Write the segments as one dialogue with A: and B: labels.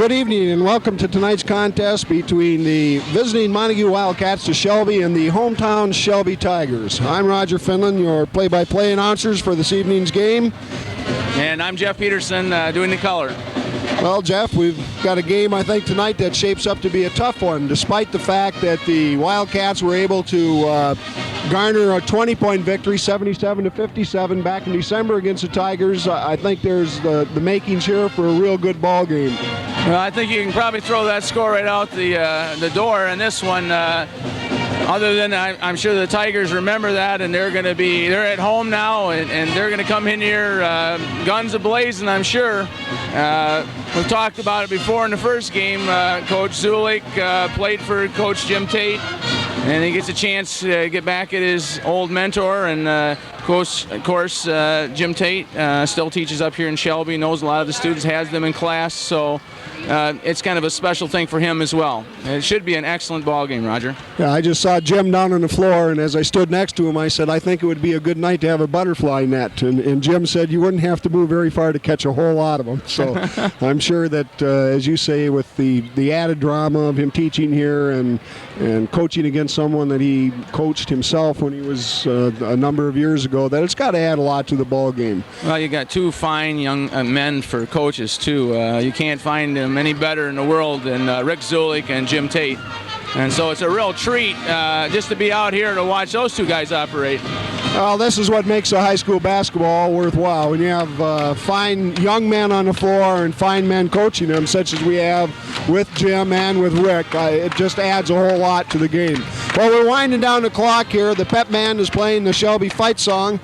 A: Good evening and welcome to tonight's contest between the visiting Montague Wildcats to Shelby and the hometown Shelby Tigers. I'm Roger Finland, your play-by-play announcers for this evening's game.
B: And I'm Jeff Peterson doing the color.
A: Well, Jeff, we've got a game, I think, tonight that shapes up to be a tough one, despite the fact that the Wildcats were able to garner a 20-point victory, 77-57, back in December against the Tigers. I think there's the makings here for a real good ball game.
B: Well, I think you can probably throw that score right out the door in this one. Other than I'm sure the Tigers remember that, and they're at home now, and they're going to come in here guns a-blazing, I'm sure. We've talked about it before in the first game. Coach Zulik played for Coach Jim Tate, and he gets a chance to get back at his old mentor. And of course, Jim Tate still teaches up here in Shelby, knows a lot of the students, has them in class, so it's kind of a special thing for him as well. It should be an excellent ball game, Roger.
A: Yeah, I just saw Jim down on the floor, and as I stood next to him, I said, I think it would be a good night to have a butterfly net. And Jim said you wouldn't have to move very far to catch a whole lot of them. So I'm sure that, as you say, with the added drama of him teaching here and coaching against someone that he coached himself when he was a number of years ago, that it's got to add a lot to the ball game.
B: Well, you got two fine young men for coaches, too. You can't find them any better in the world than Rick Zulik and Jim Tate. And so it's a real treat just to be out here to watch those two guys operate.
A: Well, this is what makes a high school basketball worthwhile. When you have fine young men on the floor and fine men coaching them, such as we have with Jim and with Rick, it just adds a whole lot to the game. Well, we're winding down the clock here. The pep band is playing the Shelby fight song.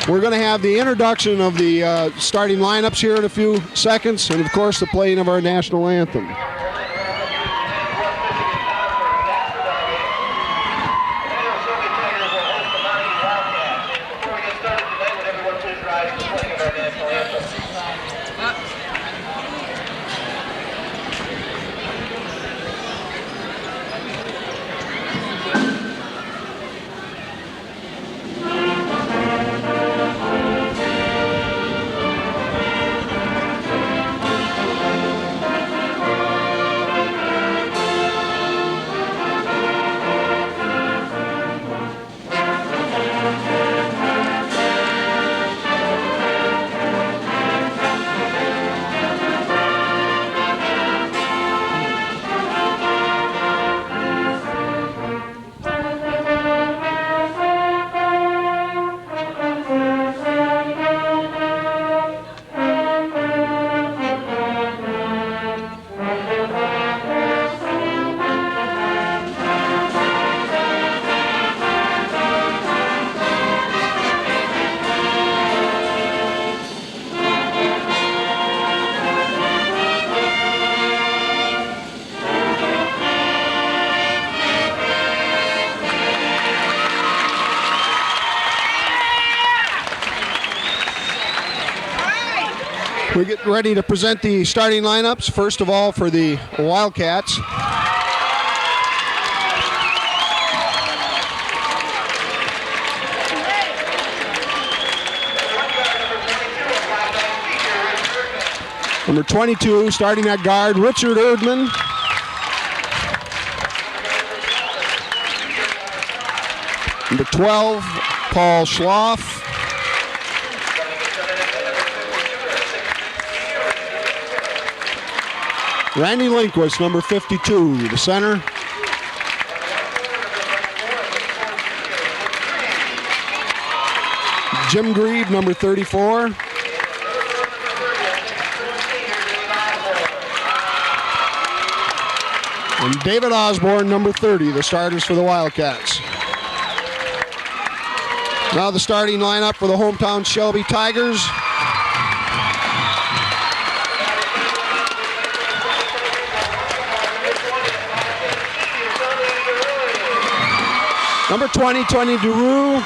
A: We're going to have the introduction of the starting lineups here in a few seconds, and of course the playing of our national anthem. We get ready to present the starting lineups. First of all, for the Wildcats. Number 22, starting at guard, Richard Erdman. Number 12, Paul Schloff. Randy Lindquist, number 52, the center. Jim Grieve, number 34. And David Osborne, number 30, the starters for the Wildcats. Now the starting lineup for the hometown Shelby Tigers. Number 20, Tony DeRue.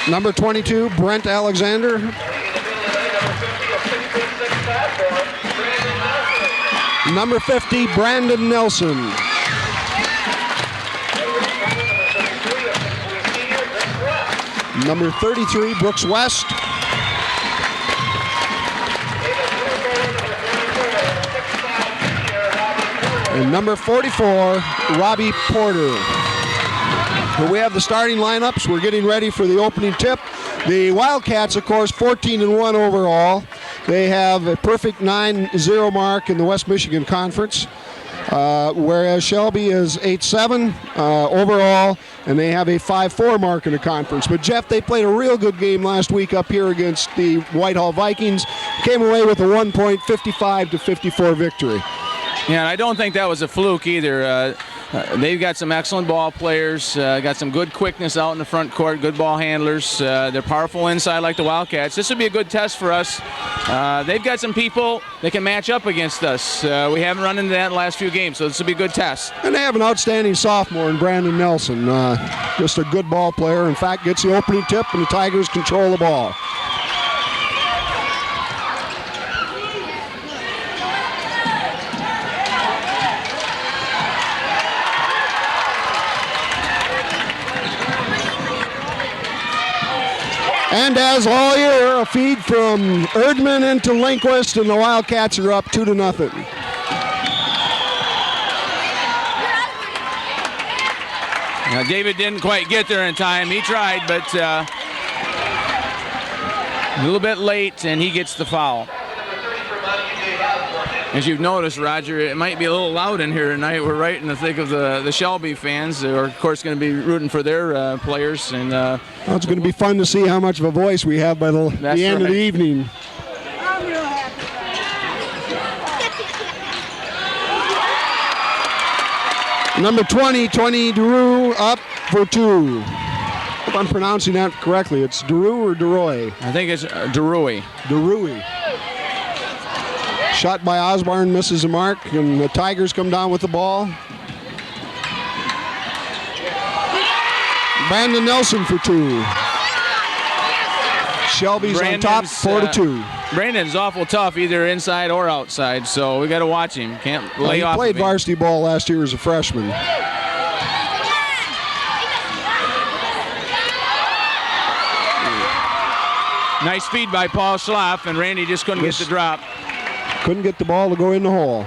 A: Number 22, Brent Alexander. Number 50, Brandon Nelson. Number 33, Brooks West. And number 44, Robbie Porter. Here we have the starting lineups. We're getting ready for the opening tip. The Wildcats, of course, 14-1 overall. They have a perfect 9-0 mark in the West Michigan Conference, whereas Shelby is 8-7 overall, and they have a 5-4 mark in the conference. But, Jeff, they played a real good game last week up here against the Whitehall Vikings. Came away with a 1-point, 55-54 victory.
B: Yeah, and I don't think that was a fluke either. They've got some excellent ball players, got some good quickness out in the front court, good ball handlers. They're powerful inside like the Wildcats. This would be a good test for us. They've got some people that can match up against us. We haven't run into that in the last few games, so this will be a good test.
A: And they have an outstanding sophomore in Brandon Nelson. Just a good ball player. In fact, gets the opening tip, and the Tigers control the ball. And as all year, a feed from Erdman into Lindquist, and the Wildcats are up 2-0.
B: Now, David didn't quite get there in time. He tried, but a little bit late, and he gets the foul. As you've noticed, Roger, it might be a little loud in here tonight. We're right in the thick of the Shelby fans. They're, of course, going to be rooting for their players. And
A: well, it's going to be fun to see how much of a voice we have by the end of the evening. Number 20, DeRue, up for 2. If I'm pronouncing that correctly, it's DeRue or DeRoy?
B: I think it's DeRue.
A: DeRue. Shot by Osborne, misses the mark, and the Tigers come down with the ball. Brandon Nelson for 2. Shelby's on top, 4-2.
B: Brandon's awful tough, either inside or outside, so we got to watch him. Can't lay off.
A: He played varsity ball last year as a freshman.
B: Nice feed by Paul Schlaff, and Randy just couldn't get the drop.
A: Couldn't get the ball to go in the hole.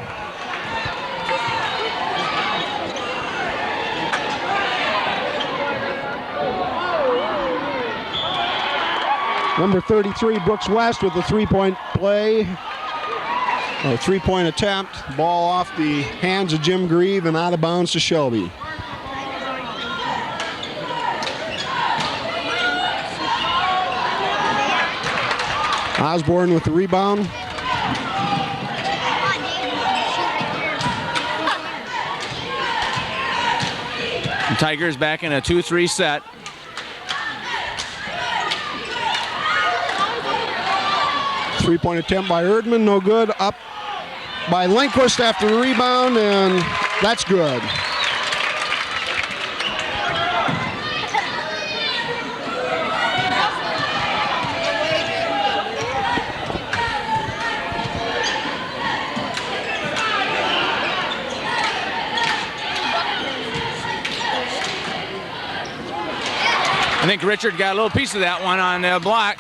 A: Number 33, Brooks West, with a three-point play. A three-point attempt. Ball off the hands of Jim Grieve and out of bounds to Shelby. Osborne with the rebound.
B: Tigers back in a 2-3 set.
A: Three-point attempt by Erdman, no good. Up by Lindquist after the rebound, and that's good.
B: I think Richard got a little piece of that one on the block.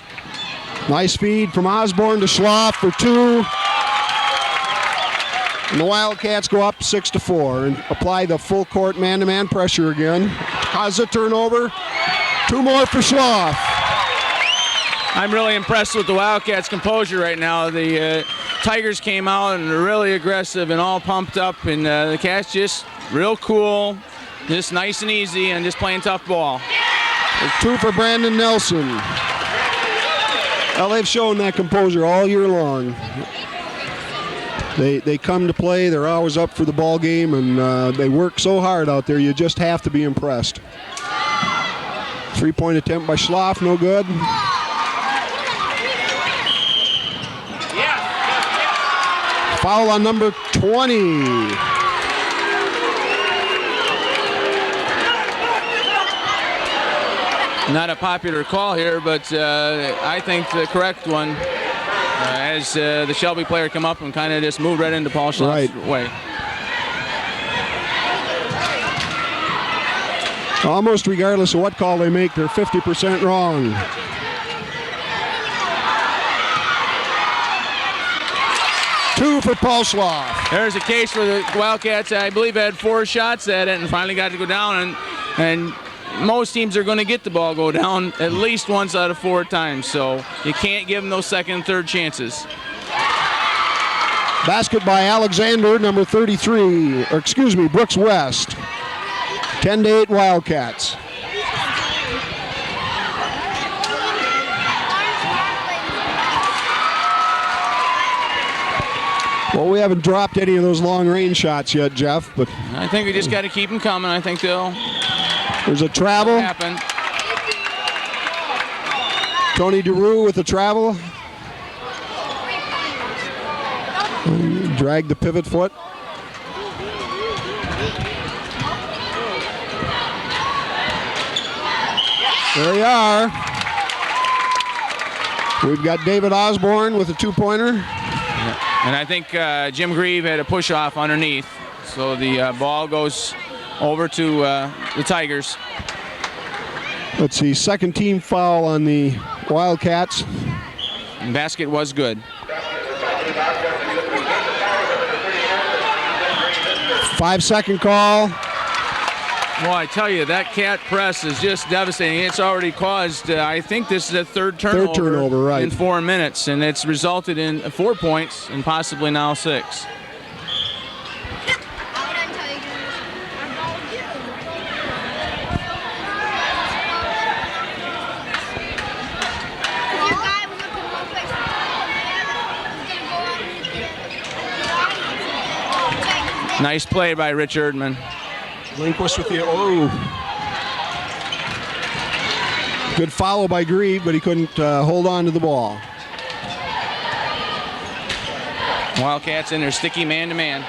A: Nice feed from Osborne to Schlaff for 2. And the Wildcats go up 6-4 and apply the full court man-to-man pressure again. Cause a turnover. 2 more for Schlaff.
B: I'm really impressed with the Wildcats' composure right now. The Tigers came out and really aggressive and all pumped up, and the Cats just real cool, just nice and easy, and just playing tough ball.
A: 2 for Brandon Nelson. Well, they've shown that composure all year long. They come to play. They're always up for the ball game, and they work so hard out there. You just have to be impressed. Three-point attempt by Schlaff, no good. Foul on number 20.
B: Not a popular call here, but I think the correct one, as the Shelby player come up and kind of just moved right into Paul Schlaff's way.
A: Almost regardless of what call they make, they're 50% wrong. Two for Paul Schloff.
B: There's a case where the Wildcats, I believe, had 4 shots at it and finally got to go down. And most teams are going to get the ball go down at least once out of 4 times. So you can't give them those second and third chances.
A: Basket by Alexander, number 33, or excuse me, Brooks West. 10-8 Wildcats. Well, we haven't dropped any of those long-range shots yet, Jeff. But
B: I think we just got to keep them coming. I think
A: there's a travel.
B: Happen.
A: Tony DeRue with the travel. Drag the pivot foot. There you are. We've got David Osborne with a 2-pointer.
B: And I think Jim Grieve had a push-off underneath. So the ball goes over to the Tigers.
A: Let's see, second team foul on the Wildcats.
B: And basket was good.
A: 5-second call.
B: Well, I tell you, that cat press is just devastating. It's already caused, I think this is a third turnover
A: right.
B: in 4 minutes, and it's resulted in 4 points and possibly now 6. Nice play by Rich Erdman.
A: Lindquist with the, good follow by Grieve, but he couldn't hold on to the ball.
B: Wildcats in their sticky man-to-man.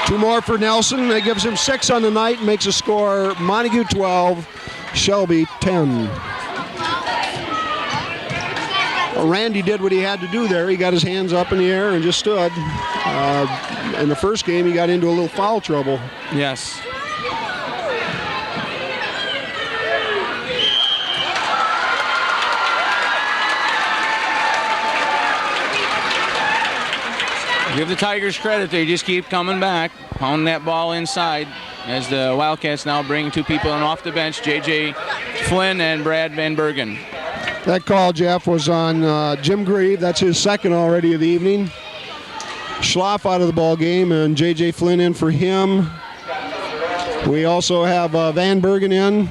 A: 2 more for Nelson. That gives him 6 on the night and makes a score Montague 12, Shelby 10. Randy did what he had to do there. He got his hands up in the air and just stood. In the first game, he got into a little foul trouble.
B: Yes. Give the Tigers credit. They just keep coming back, pounding that ball inside as the Wildcats now bring 2 people in off the bench, J.J. Flynn and Brad Van Bergen.
A: That call, Jeff, was on Jim Grieve. That's his second already of the evening. Schloff out of the ball game and J.J. Flynn in for him. We also have Van Bergen in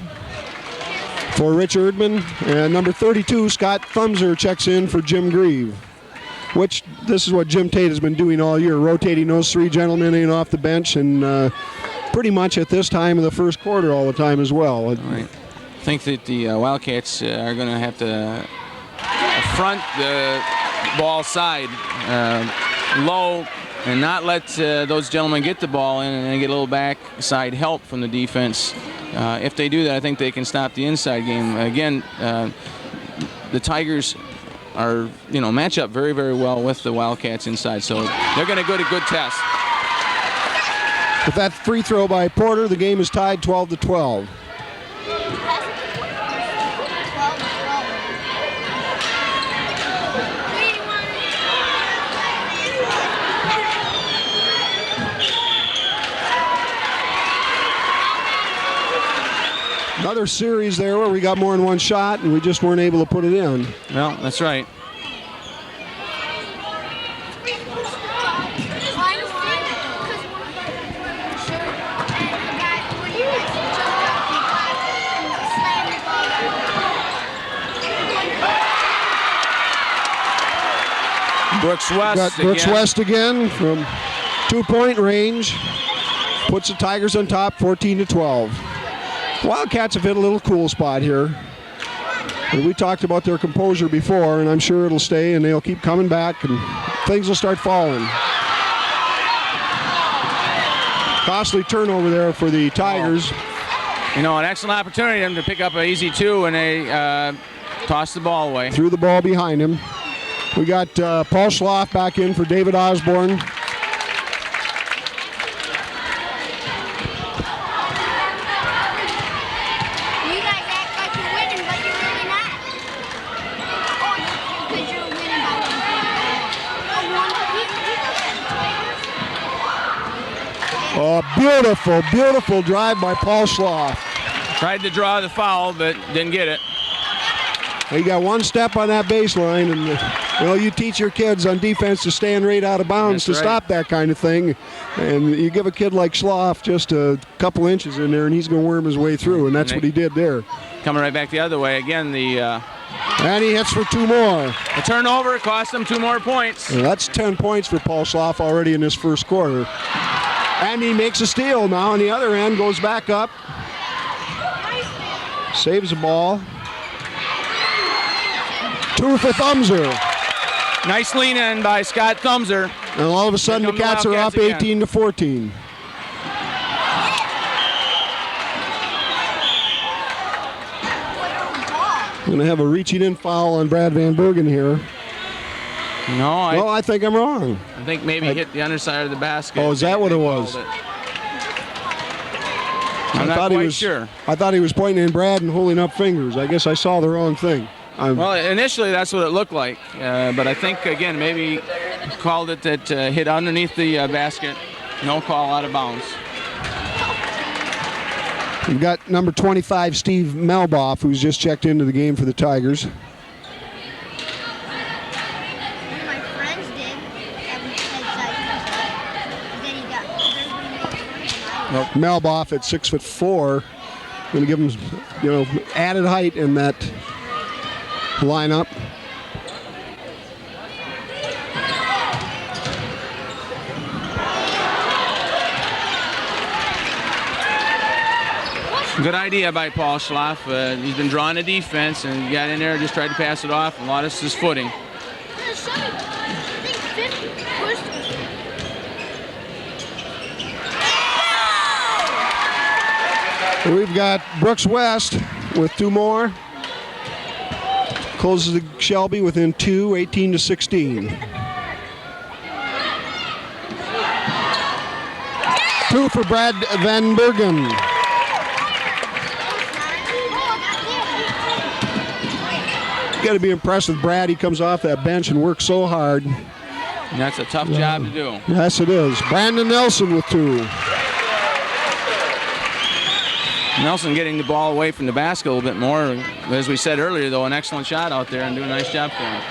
A: for Rich Erdman. And number 32, Scott Thumser, checks in for Jim Grieve. Which, this is what Jim Tate has been doing all year, rotating those 3 gentlemen in off the bench and pretty much at this time of the first quarter all the time as well.
B: Right. I think that the Wildcats are going to have to front the ball side low and not let those gentlemen get the ball in and get a little backside help from the defense. If they do that, I think they can stop the inside game. Again, the Tigers are, match up very, very well with the Wildcats inside, so they're going to get a good test.
A: With that free throw by Porter, the game is tied 12-12. Another series there where we got more than 1 shot and we just weren't able to put it in.
B: Well, that's right. Brooks West.
A: Brooks West again from 2-point range. Puts the Tigers on top 14-12. Wildcats have hit a little cool spot here. And we talked about their composure before, and I'm sure it'll stay, and they'll keep coming back, and things will start falling. Costly turnover there for the Tigers.
B: An excellent opportunity for them to pick up an easy 2, and they toss the ball away.
A: Threw the ball behind him. We got Paul Schloff back in for David Osborne. Oh, beautiful, beautiful drive by Paul Schloff.
B: Tried to draw the foul, but didn't get it.
A: He got one step on that baseline, and you teach your kids on defense to stand right out of bounds to stop that kind of thing. And you give a kid like Schloff just a couple inches in there, and he's going to worm his way through, and that's what he did there.
B: Coming right back the other way. Again,
A: and he hits for 2 more.
B: The turnover cost him 2 more points.
A: Well, that's 10 points for Paul Schloff already in this first quarter. And he makes a steal now on the other end, goes back up, saves the ball. 2 for Thumser.
B: Nice lean in by Scott Thumser.
A: And all of a sudden the Cats are up 18-14. Going to have a reaching in foul on Brad Van Bergen here.
B: No,
A: I think I'm wrong.
B: I think maybe he hit the underside of the basket.
A: Oh, is that what it was?
B: I'm not quite sure.
A: I thought he was pointing in Brad and holding up fingers. I guess I saw the wrong thing.
B: Well, initially that's what it looked like, but I think, again, maybe called it that hit underneath the basket. No call, out of bounds.
A: We've got number 25, Steve Melboff, who's just checked into the game for the Tigers.
C: My friends did.
A: Melboff at 6'4", going to give him, added height in that lineup.
B: Good idea by Paul Schloff. He's been drawing a defense and got in there and just tried to pass it off and lost his footing.
A: We've got Brooks West with 2 more. Closes the Shelby within 2, 18-16. 2 for Brad Van Bergen. Got to be impressed with Brad. He comes off that bench and works so hard.
B: And that's a tough job to do.
A: Yes, it is. Brandon Nelson with 2.
B: Nelson getting the ball away from the basket a little bit more. As we said earlier, though, an excellent shot out there and doing a nice job for him.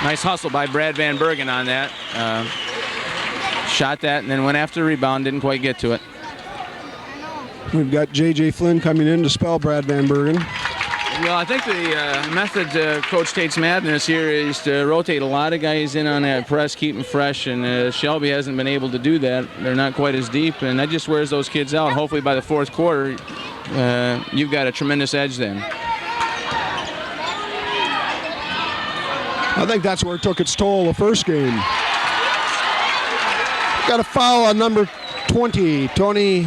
B: Nice hustle by Brad Van Bergen on that. Shot that and then went after the rebound, didn't quite get to it.
A: We've got J.J. Flynn coming in to spell Brad Van Bergen.
B: Well, I think the method Coach Tate's madness here is to rotate a lot of guys in on that press, keep them fresh, and Shelby hasn't been able to do that. They're not quite as deep, and that just wears those kids out. Hopefully by the 4th quarter, you've got a tremendous edge then.
A: I think that's where it took its toll the first game. Got a foul on number 20, Tony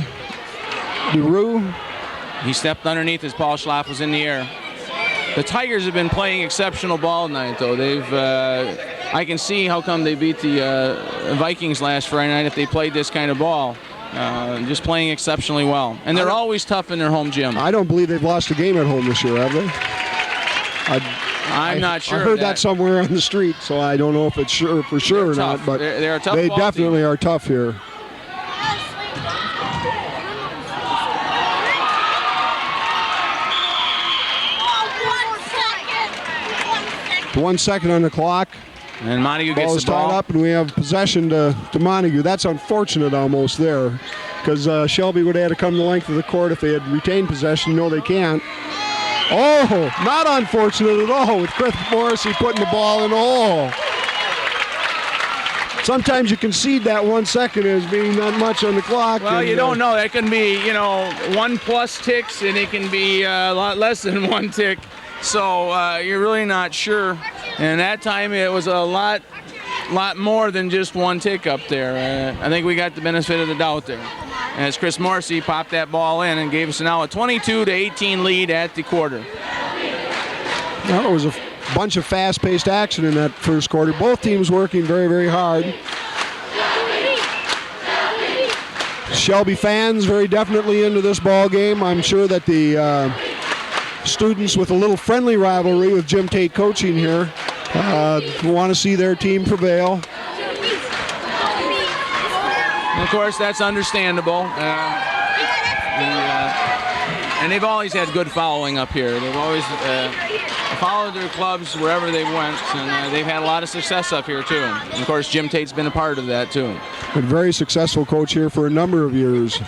A: DeRue.
B: He stepped underneath as Paul Schloff was in the air. The Tigers have been playing exceptional ball tonight, though. I can see how come they beat the Vikings last Friday night if they played this kind of ball. Just playing exceptionally well. And they're always tough in their home gym.
A: I don't believe they've lost a game at home this year, have they?
B: I'm not sure.
A: I heard that somewhere on the street, so I don't know if it's for sure or not. But
B: they're a tough
A: they
B: ball
A: definitely
B: team.
A: are tough here. One second on the clock.
B: And Montague gets
A: Ball is
B: the ball.
A: tied up, and we have possession to Montague. That's unfortunate almost there, because Shelby would have had to come the length of the court if they had retained possession. No, they can't. Oh, not unfortunate at all with Chris Morrissey putting the ball in the hole. Sometimes you concede that 1 second as being not much on the clock.
B: Well, you don't know. That can be, 1+ ticks, and it can be a lot less than 1 tick. So you're really not sure. And that time it was a lot more than just 1 tick up there. I think we got the benefit of the doubt there. As Chris Morrissey popped that ball in and gave us now a 22-18 lead at the quarter.
A: Well, it was a bunch of fast-paced action in that first quarter. Both teams working very, very hard. Shelby fans very definitely into this ball game. I'm sure that the students with a little friendly rivalry with Jim Tate coaching here want to see their team prevail.
B: Of course, that's understandable. And they've always had good following up here. They've always followed their clubs wherever they went, and they've had a lot of success up here, too. And of course, Jim Tate's been a part of that, too.
A: A very successful coach here for a number of years.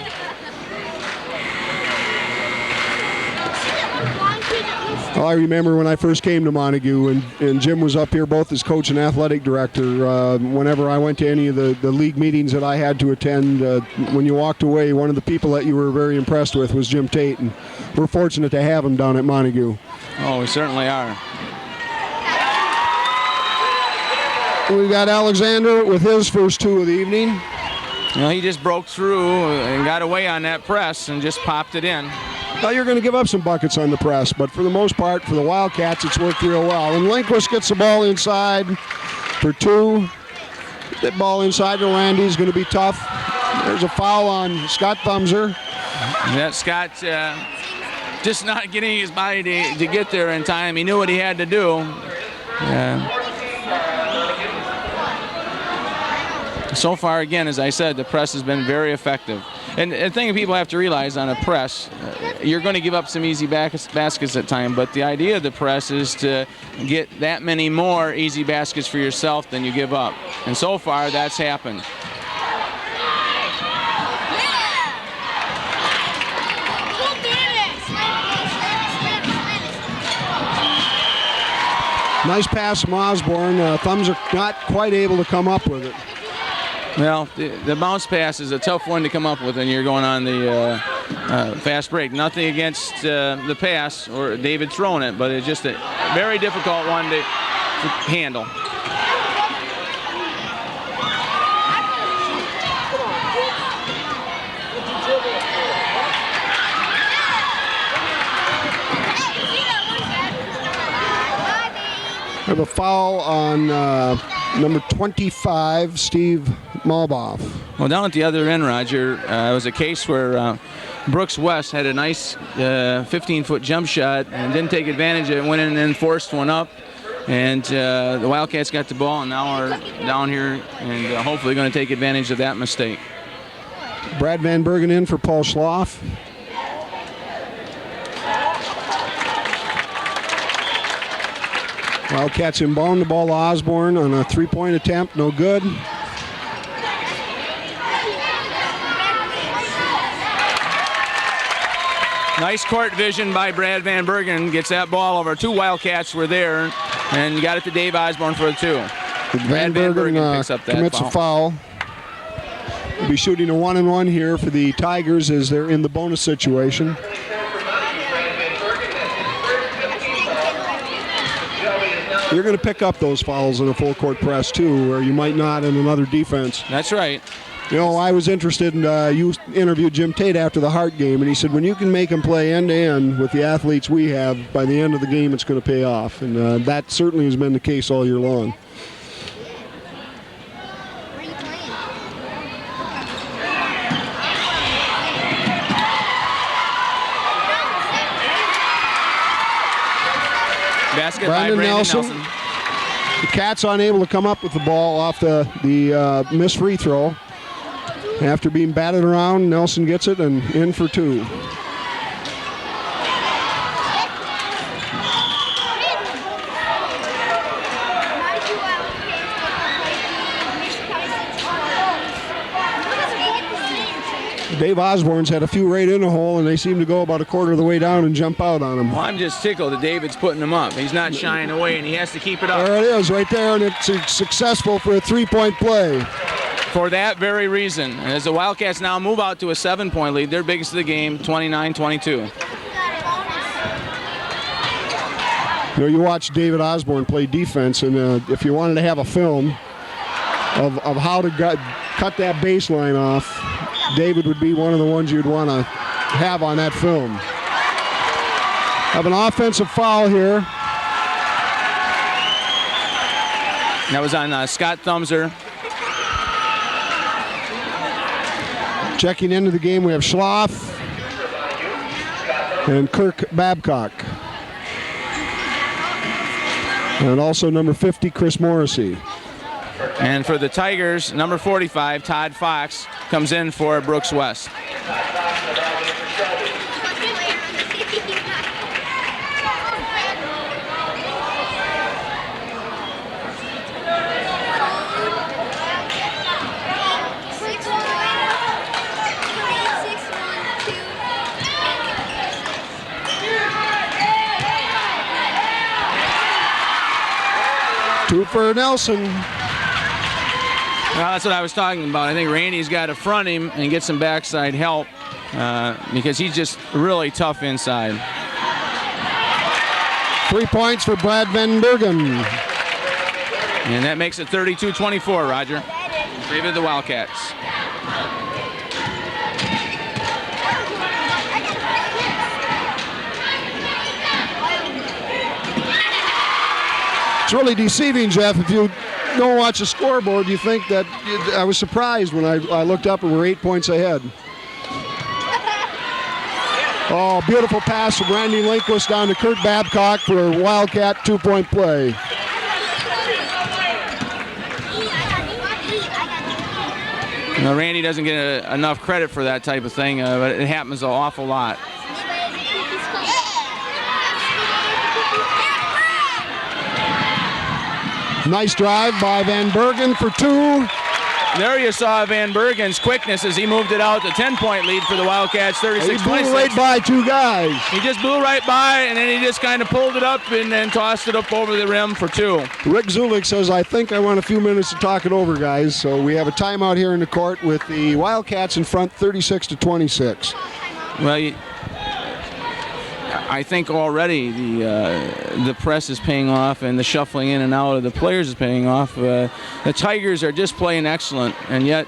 A: Well, I remember when I first came to Montague, and Jim was up here both as coach and athletic director. Whenever I went to any of the league meetings that I had to attend, when you walked away, one of the people that you were very impressed with was Jim Tate, and we're fortunate to have him down at Montague.
B: Oh, we certainly are.
A: We've got Alexander with his first two of the evening.
B: You know, he just broke through and got away on that press and just popped it in.
A: Now you're going to give up some buckets on the press, but for the most part, for the Wildcats, it's worked real well. And Lindquist gets the ball inside for two. That ball inside to Randy is going to be tough. There's a foul on Scott Thumser.
B: That Scott just not getting his body to get there in time. He knew what he had to do. So far, again, as I said, the press has been very effective. And the thing people have to realize on a press, you're going to give up some easy baskets at time, but the idea of the press is to get that many more easy baskets for yourself than you give up. And so far, that's happened.
A: Nice pass from Osborne. Thumbs are not quite able to come up with it.
B: Well, the bounce pass is a tough one to come up with when you're going on the fast break. Nothing against the pass or David throwing it, but it's just a very difficult one to handle.
A: We have a foul on number 25, Steve Malboff.
B: Well, down at the other end, Roger, it was a case where Brooks West had a nice 15-foot jump shot and didn't take advantage of it, went in and then forced one up. And the Wildcats got the ball and now are down here and hopefully going to take advantage of that mistake.
A: Brad Van Bergen in for Paul Schloff. Wildcats inbound the ball to Osborne on a three-point attempt, no good.
B: Nice court vision by Brad Van Bergen. Gets that ball over. Two Wildcats were there and got it to Dave Osborne for the two. Brad Van Bergen picks up that
A: commits a foul. We'll be shooting a 1-and-1 here for the Tigers as they're in the bonus situation. You're going to pick up those fouls in a full court press too, where you might not in another defense.
B: That's right.
A: You know, I was interested in, you interviewed Jim Tate after the Hart game, and he said when you can make them play end-to-end with the athletes we have, by the end of the game it's going to pay off. And that certainly has been the case all year long.
B: Basket by Brandon Nelson.
A: The Cats unable to come up with the ball off the missed free throw. After being batted around, Nelson gets it and in for two. Dave Osborne's had a few right in the hole, and they seem to go about a quarter of the way down and jump out on him.
B: Well, I'm just tickled that David's putting him up. He's not shying away, and he has to keep it up.
A: There it is right there, and it's successful for a three-point play.
B: For that very reason. As the Wildcats now move out to a 7-point lead, their biggest of the game, 29-22.
A: You know, you watch David Osborne play defense, and if you wanted to have a film of how to cut that baseline off, David would be one of the ones you'd want to have on that film. Have an offensive foul here.
B: That was on Scott Thumser.
A: Checking into the game, we have Schloff and Kirk Babcock. And also number 50, Chris Morrissey.
B: And for the Tigers, number 45, Todd Fox, comes in for Brooks West.
A: Two for Nelson.
B: Well, that's what I was talking about. I think Randy's got to front him and get some backside help because he's just really tough inside.
A: 3 points for Brad Van Bergen.
B: And that makes it 32-24, Roger. In favor of the Wildcats.
A: It's really deceiving, Jeff. If you don't watch the scoreboard, you think that I was surprised when I looked up and we're 8 points ahead. Oh, beautiful pass from Randy Lindquist down to Kurt Babcock for a Wildcat 2-point play.
B: Now, Randy doesn't get enough credit for that type of thing, but it happens an awful lot.
A: Nice drive by Van Bergen for 2.
B: There you saw Van Bergen's quickness as he moved it out. The 10-point lead for the Wildcats, 36-26.
A: He blew right by 2 guys.
B: He just blew right by, and then he just kind of pulled it up and then tossed it up over the rim for 2.
A: Rick Zulik says, I think I want a few minutes to talk it over, guys. So we have a timeout here in the court with the Wildcats in front, 36-26.
B: Well, I think already the press is paying off and the shuffling in and out of the players is paying off. The Tigers are just playing excellent, and yet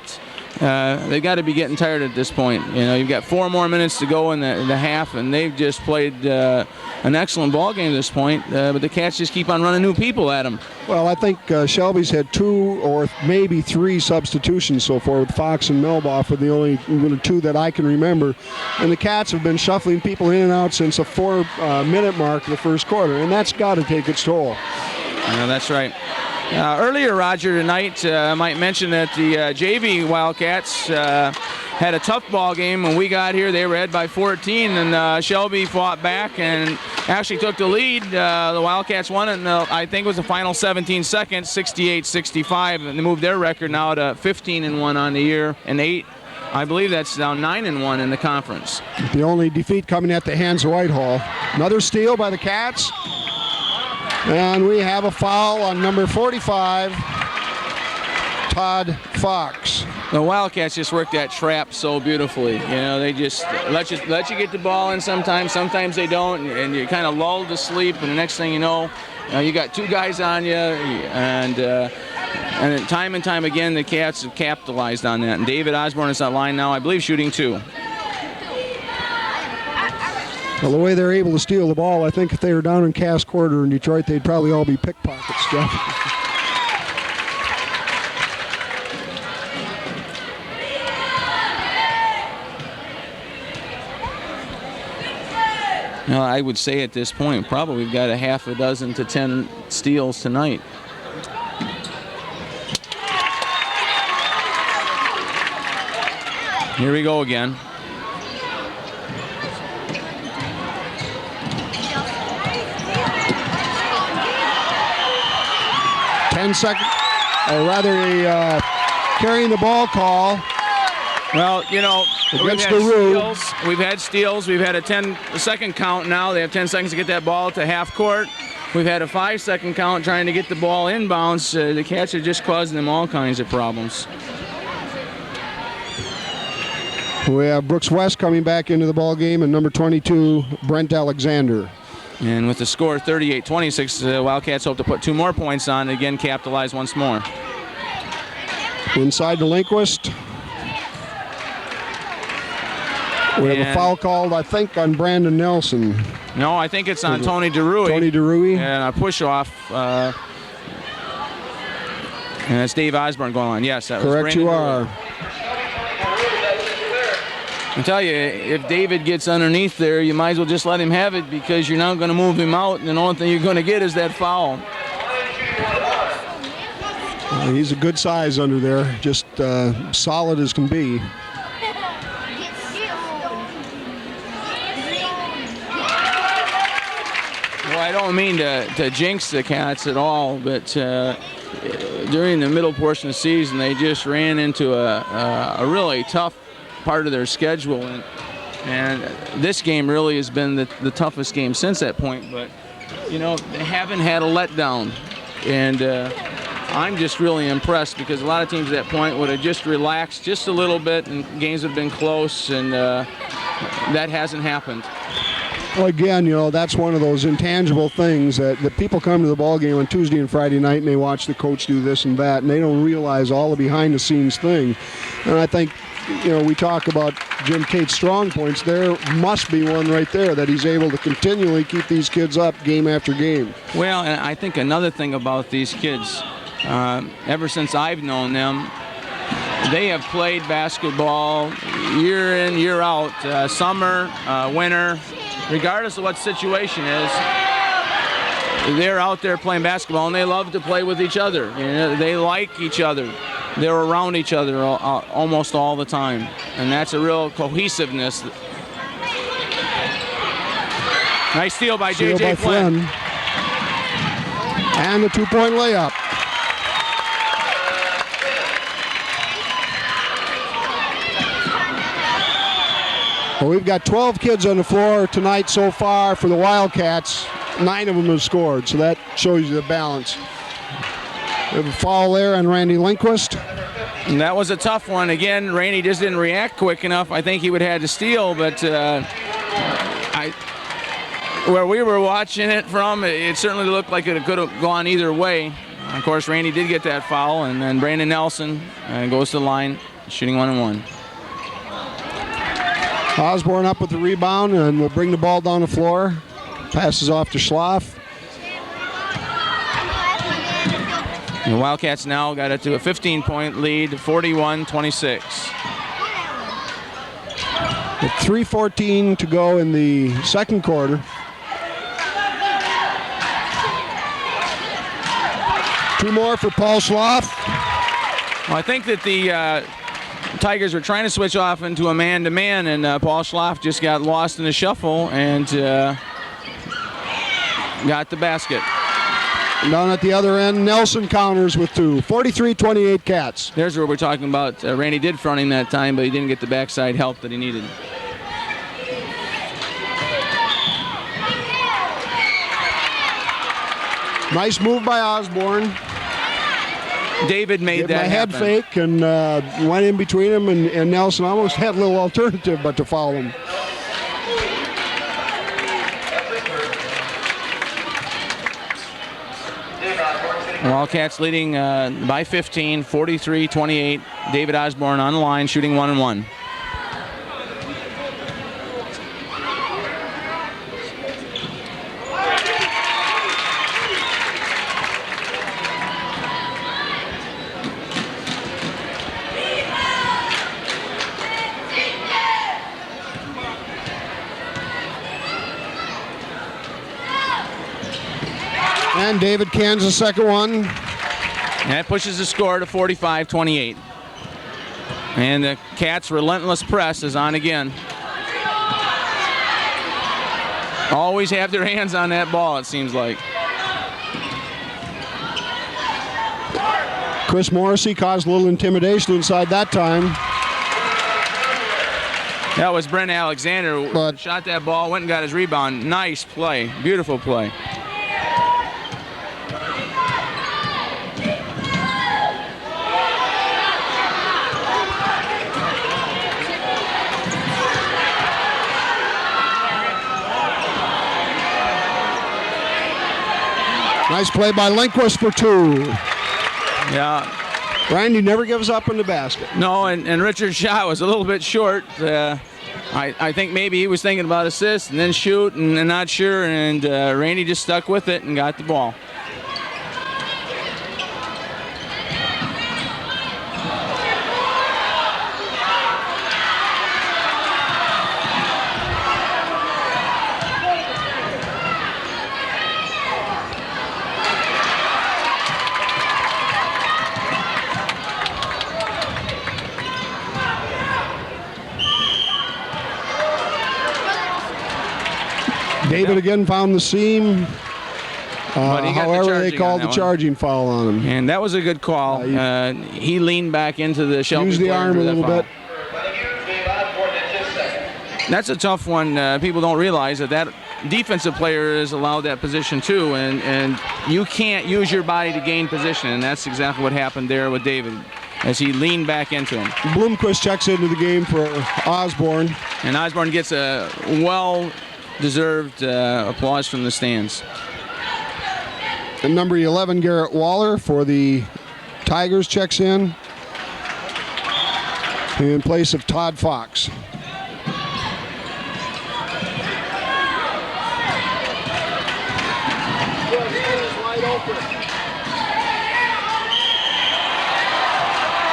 B: they've got to be getting tired at this point. You know, you've got 4 more minutes to go in the half, and they've just played an excellent ball game at this point. But the Cats just keep on running new people at them.
A: Well, I think Shelby's had 2 or maybe 3 substitutions so far, with Fox and Melboff are the only 2 that I can remember. And the Cats have been shuffling people in and out since the 4-minute mark of the first quarter, and that's got to take its toll.
B: Yeah, that's right. Earlier, Roger, tonight, I might mention that the JV Wildcats had a tough ball game when we got here. They were ahead by 14, and Shelby fought back and actually took the lead. The Wildcats won it in, I think it was the final 17 seconds, 68-65, and they moved their record now to 15-1 on the year, and 8. I believe that's now 9-1 in the conference.
A: The only defeat coming at the hands of Whitehall. Another steal by the Cats. And we have a foul on number 45, Todd Fox.
B: The Wildcats just work that trap so beautifully. You know, they just let you get the ball in sometimes. Sometimes they don't, and you're kind of lulled to sleep. And the next thing you know, you got 2 guys on you, and time and time again, the Cats have capitalized on that. And David Osborne is on line now, I believe, shooting 2.
A: Well, the way they're able to steal the ball, I think if they were down in Cass Quarter in Detroit, they'd probably all be pickpockets, Jeff.
B: Well, I would say at this point, probably we've got a half a dozen to 10 steals tonight. Here we go again.
A: Or rather a carrying the ball call.
B: Well, you know,
A: against the rule.
B: We've had steals. We've had a 10-second count now. They have 10 seconds to get that ball to half court. We've had a 5-second count trying to get the ball inbounds. The Cats are just causing them all kinds of problems.
A: We have Brooks West coming back into the ball game, and number 22, Brent Alexander.
B: And with the score 38-26, the Wildcats hope to put 2 more points on and again capitalize once more.
A: Inside to Lindquist. We have a foul called, I think, on Brandon Nelson.
B: No, I think it's on Tony DeRuy.
A: Tony DeRuy.
B: And a push-off. And that's Dave Osborne going on. Yes, that was
A: correct.
B: Brandon
A: You are.
B: I tell you, if David gets underneath there, you might as well just let him have it because you're not going to move him out, and the only thing you're going to get is that foul.
A: He's a good size under there, just solid as can be.
B: Well, I don't mean to jinx the Cats at all, but during the middle portion of the season, they just ran into a really tough part of their schedule, and this game really has been the toughest game since that point. But you know, they haven't had a letdown, and I'm just really impressed because a lot of teams at that point would have just relaxed just a little bit, and games have been close, and that hasn't happened.
A: Well, again, you know, that's one of those intangible things that people come to the ball game on Tuesday and Friday night and they watch the coach do this and that, and they don't realize all the behind-the-scenes thing. And I think, you know, we talk about Jim Tate's strong points. There must be one right there, that he's able to continually keep these kids up game after game.
B: Well, and I think another thing about these kids, ever since I've known them, they have played basketball year in, year out, summer, winter, regardless of what the situation is. They're out there playing basketball, and they love to play with each other. You know, they like each other. They're around each other almost all the time, and that's a real cohesiveness. Nice steal by J.J. Flynn.
A: And a two-point layup. Well, we've got 12 kids on the floor tonight so far for the Wildcats. 9 of them have scored, so that shows you the balance. We have a foul there on Randy Lindquist.
B: And that was a tough one. Again, Randy just didn't react quick enough. I think he would have had to steal, but where we were watching it from, it certainly looked like it could have gone either way. Of course, Randy did get that foul, and then Brandon Nelson goes to the line, shooting 1-and-1.
A: Osborne up with the rebound, and will bring the ball down the floor. Passes off to Schloff.
B: The Wildcats now got it to a 15-point lead, 41-26.
A: With 3:14 to go in the second quarter. Two more for Paul Schloff.
B: Well, I think that the Tigers were trying to switch off into a man-to-man, and Paul Schloff just got lost in the shuffle and got the basket.
A: Down at the other end, Nelson counters with 2. 43-28 Cats.
B: There's where we're talking about. Randy did front him that time, but he didn't get the backside help that he needed.
A: Nice move by Osborne.
B: David made that
A: head
B: happen.
A: fake and went in between him, and Nelson almost had a little alternative but to foul him.
B: Wildcats leading by 15, 43-28. David Osborne on the line, shooting 1-and-1.
A: And David cans the second one.
B: And that pushes the score to 45-28. And the Cats' relentless press is on again. Always have their hands on that ball, it seems like.
A: Chris Morrissey caused a little intimidation inside that time.
B: That was Brent Alexander who shot that ball, went and got his rebound. Nice play, beautiful play.
A: Nice play by Lindquist for 2.
B: Yeah.
A: Randy never gives up in the basket.
B: No, and Richard's shot was a little bit short. I think maybe he was thinking about assist and then shoot and not sure, and Randy just stuck with it and got the ball.
A: David again found the seam.
B: But he got the
A: However, they
B: charging
A: called
B: on
A: the
B: that
A: charging foul on him.
B: And that was a good call. He leaned back into the Shelby.
A: Used the
B: player
A: arm
B: for
A: a
B: that
A: little
B: foul.
A: bit.
B: That's a tough one. People don't realize that defensive player is allowed that position too, and you can't use your body to gain position, and that's exactly what happened there with David as he leaned back into him.
A: Bloomquist checks into the game for Osborne.
B: And Osborne gets a well-deserved applause from the stands.
A: And number 11, Garrett Waller for the Tigers checks in place of Todd Fox.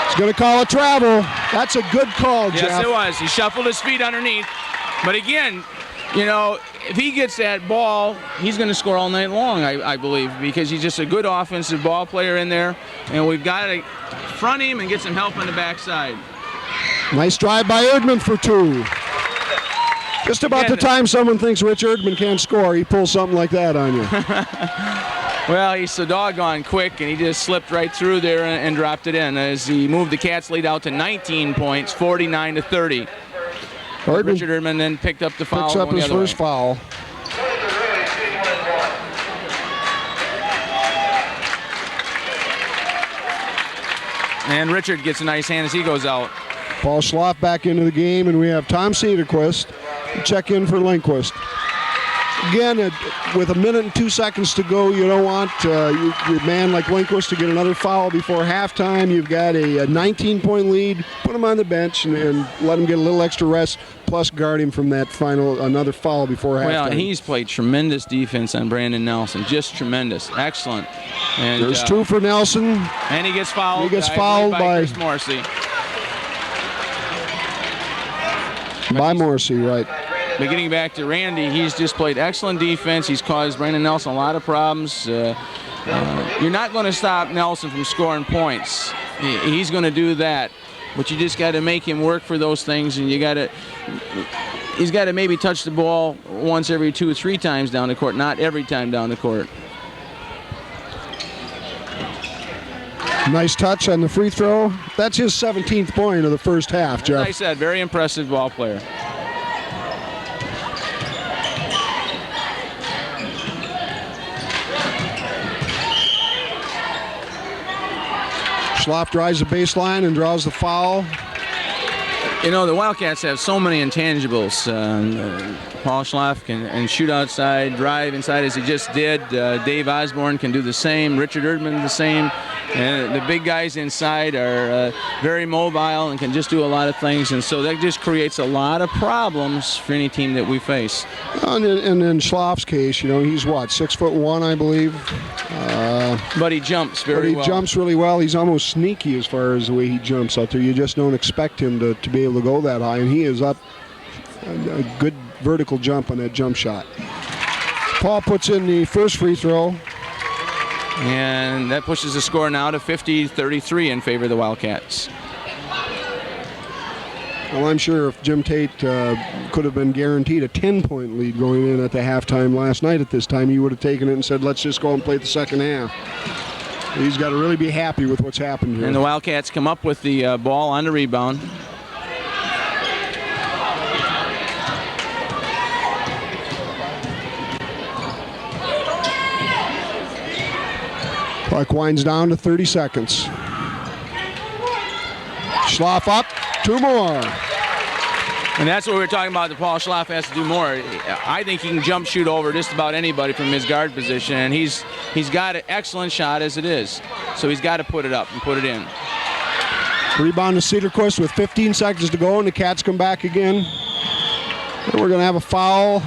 A: He's going to call a travel. That's a good call, Jeff.
B: Yes, it was. He shuffled his feet underneath. But again, you know, if he gets that ball, he's going to score all night long, I believe, because he's just a good offensive ball player in there. And we've got to front him and get some help on the backside.
A: Nice drive by Erdman for 2. Just about the time someone thinks Rich Erdman can't score, he pulls something like that on you.
B: Well, he's so doggone quick, and he just slipped right through there and dropped it in as he moved the Cats' lead out to 19 points, 49-30. Richard Erdman then picked up the foul.
A: Picks up his first foul.
B: And Richard gets a nice hand as he goes out.
A: Paul Schloff back into the game, and we have Tom Cedarquist check in for Lindquist. Again, with 1 minute and 2 seconds to go, you don't want your man like Lindquist to get another foul before halftime. You've got a 19-point lead. Put him on the bench and let him get a little extra rest, plus guard him from that another foul before halftime.
B: Well, he's played tremendous defense on Brandon Nelson. Just tremendous. Excellent. And
A: there's 2 for Nelson.
B: And he gets fouled.
A: He gets fouled by
B: Chris Morrissey.
A: By Morrissey, right.
B: But getting back to Randy, he's just played excellent defense. He's caused Brandon Nelson a lot of problems. You're not going to stop Nelson from scoring points. He's going to do that, but you just got to make him work for those things, and he's got to maybe touch the ball once every 2 or 3 times down the court, not every time down the court.
A: Nice touch on the free throw. That's his 17th point of the first half, Jeff.
B: As I said, very impressive ball player.
A: Schloff drives the baseline and draws the foul.
B: You know, the Wildcats have so many intangibles. Paul Schloff can shoot outside, drive inside as he just did. Dave Osborne can do the same. Richard Erdman the same. And the big guys inside are very mobile and can just do a lot of things. And so that just creates a lot of problems for any team that we face.
A: And in Schloff's case, you know, he's what, 6'1", I believe.
B: But he jumps very well.
A: But he jumps really well. He's almost sneaky as far as the way he jumps out there. You just don't expect him to be able to go that high, and he is up a good vertical jump on that jump shot. Paul puts in the first free throw.
B: And that pushes the score now to 50-33 in favor of the Wildcats.
A: Well, I'm sure if Jim Tate could have been guaranteed a 10-point lead going in at the halftime last night at this time, he would have taken it and said, let's just go and play the second half. He's got to really be happy with what's happened here.
B: And the Wildcats come up with the ball on the rebound.
A: Clock winds down to 30 seconds. Schloff up, 2 more.
B: And that's what we were talking about, that Paul Schloff has to do more. I think he can jump shoot over just about anybody from his guard position, and he's got an excellent shot as it is. So he's got to put it up and put it in.
A: Rebound to Cedarquist with 15 seconds to go, and the Cats come back again. And we're going to have a foul.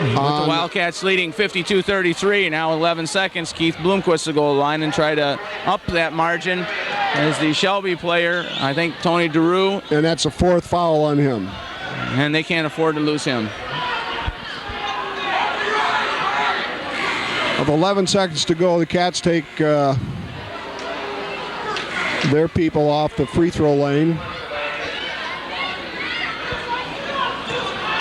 B: With the Wildcats leading 52-33, now 11 seconds. Keith Bloomquist will go to the line and try to up that margin as the Shelby player, I think Tony DeRue.
A: And that's a 4th foul on him.
B: And they can't afford to lose him.
A: With 11 seconds to go, the Cats take their people off the free throw lane.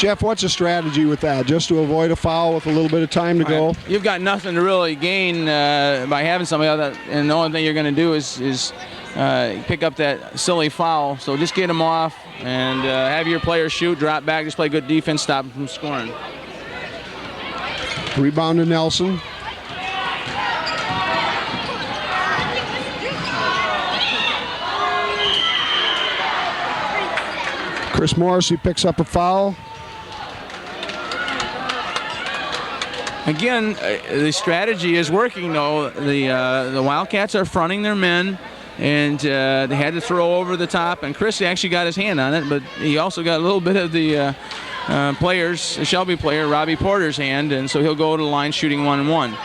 A: Jeff, what's the strategy with that? Just to avoid a foul with a little bit of time to go?
B: You've got nothing to really gain by having somebody else, and the only thing you're going to do is pick up that silly foul. So just get them off and have your players shoot, drop back, just play good defense, stop them from scoring.
A: Rebound to Nelson. Chris Morrissey picks up a foul.
B: Again, the strategy is working, though. The Wildcats are fronting their men, and they had to throw over the top, and Chris actually got his hand on it, but he also got a little bit of the Shelby player, Robbie Porter's hand, and so he'll go to the line shooting 1-and-1.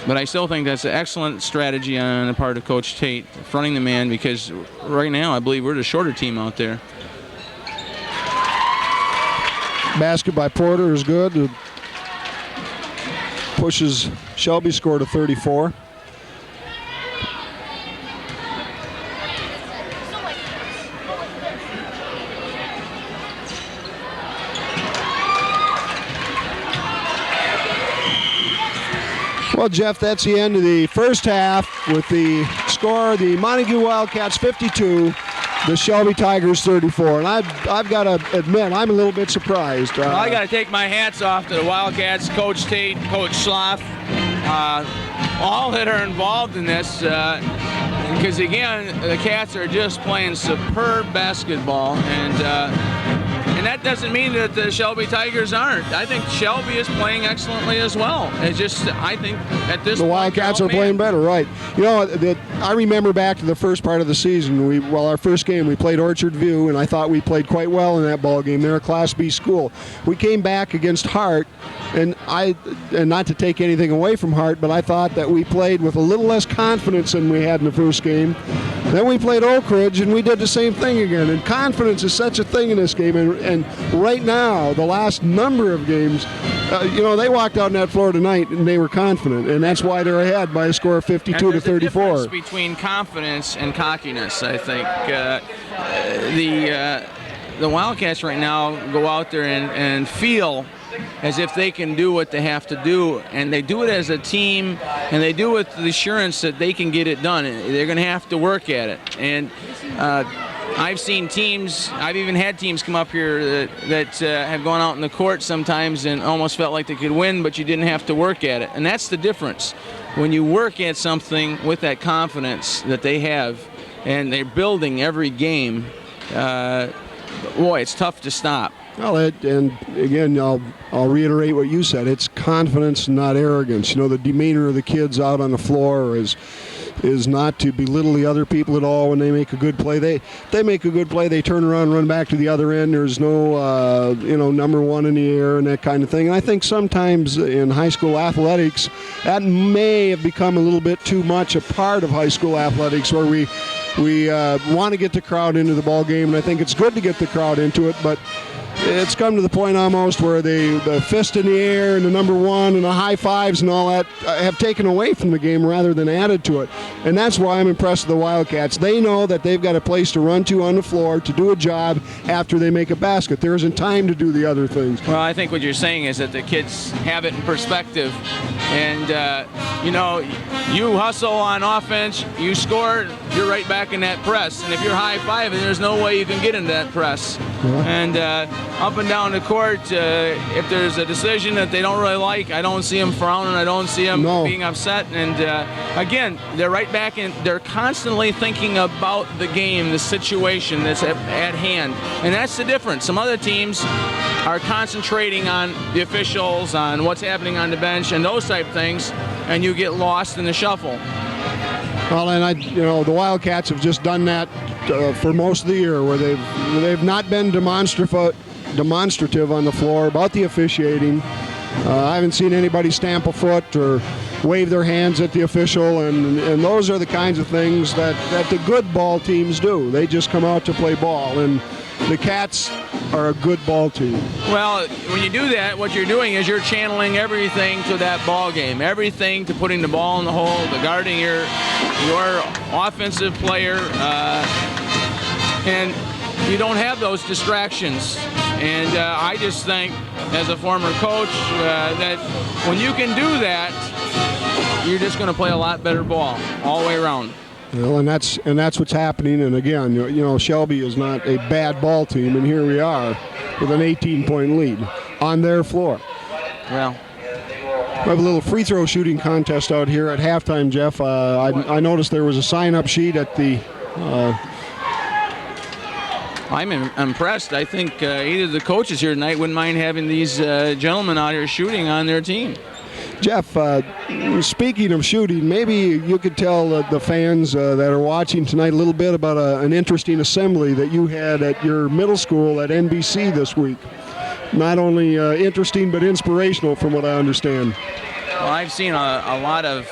B: But I still think that's an excellent strategy on the part of Coach Tate, fronting the man, because right now I believe we're the shorter team out there.
A: Basket by Porter is good. It pushes Shelby score to 34. Well, Jeff, that's the end of the first half with the score, the Montague Wildcats 52, the Shelby Tigers 34. And I've got to admit, I'm a little bit surprised.
B: Well, I got to take my hats off to the Wildcats, Coach Tate, Coach Schloff, all that are involved in this. Because, again, the Cats are just playing superb basketball. And that doesn't mean that the Shelby Tigers aren't. I think Shelby is playing excellently as well. It's just, I think at this
A: the
B: point,
A: Wildcats are playing better, right? You know, I remember back to the first part of the season. Our first game we played Orchard View, and I thought we played quite well in that ball game. They're a Class B school. We came back against Hart, and not to take anything away from Hart, but I thought that we played with a little less confidence than we had in the first game. Then we played Oak Ridge, and we did the same thing again. And confidence is such a thing in this game. And right now, the last number of games, they walked out on that floor tonight, and they were confident. And that's why they're ahead by a score of 52 to 34.
B: There's a difference between confidence and cockiness, I think. The Wildcats right now go out there and feel as if they can do what they have to do, and they do it as a team, and they do it with the assurance that they can get it done. They're going to have to work at it. And I've seen teams, I've even had teams come up here that have gone out in the court sometimes and almost felt like they could win, but you didn't have to work at it. And that's the difference. When you work at something with that confidence that they have, and they're building every game, boy, it's tough to stop.
A: Well, and again, I'll reiterate what you said. It's confidence, not arrogance. The demeanor of the kids out on the floor is not to belittle the other people at all when they make a good play. They make a good play, they turn around and run back to the other end. There's no, number one in the air and that kind of thing. And I think sometimes in high school athletics, that may have become a little bit too much a part of high school athletics, where we want to get the crowd into the ball game, and I think it's good to get the crowd into it, but it's come to the point almost where the fist in the air and the number one and the high fives and all that have taken away from the game rather than added to it. And that's why I'm impressed with the Wildcats. They know that they've got a place to run to on the floor to do a job after they make a basket. There isn't time to do the other things.
B: Well, I think what you're saying is that the kids have it in perspective. And, you hustle on offense, you score, you're right back in that press. And if you're high-fiving, there's no way you can get into that press. Yeah. And up and down the court, if there's a decision that they don't really like, I don't see them frowning, I don't see them being upset. And, again, they're right back in, they're constantly thinking about the game, the situation that's at hand. And that's the difference. Some other teams are concentrating on the officials, on what's happening on the bench, and those type of things, and you get lost in the shuffle.
A: Well, and the Wildcats have just done that for most of the year, where they've not been demonstrative on the floor about the officiating. I haven't seen anybody stamp a foot or wave their hands at the official, and those are the kinds of things that the good ball teams do. They just come out to play ball, and the Cats are a good ball team.
B: Well, when you do that, what you're doing is you're channeling everything to that ball game, everything to putting the ball in the hole, to guarding your offensive player, and you don't have those distractions. And I just think, as a former coach, that when you can do that, you're just going to play a lot better ball all the way around.
A: Well, and that's what's happening. And again, Shelby is not a bad ball team, and here we are with an 18-point lead on their floor.
B: Well,
A: we have a little free throw shooting contest out here at halftime, Jeff. I noticed there was a sign-up sheet at the.
B: I'm impressed. I think either of the coaches here tonight wouldn't mind having these gentlemen out here shooting on their team.
A: Jeff, speaking of shooting, maybe you could tell the fans that are watching tonight a little bit about an interesting assembly that you had at your middle school at NBC this week. Not only interesting, but inspirational from what I understand.
B: Well, I've seen a lot of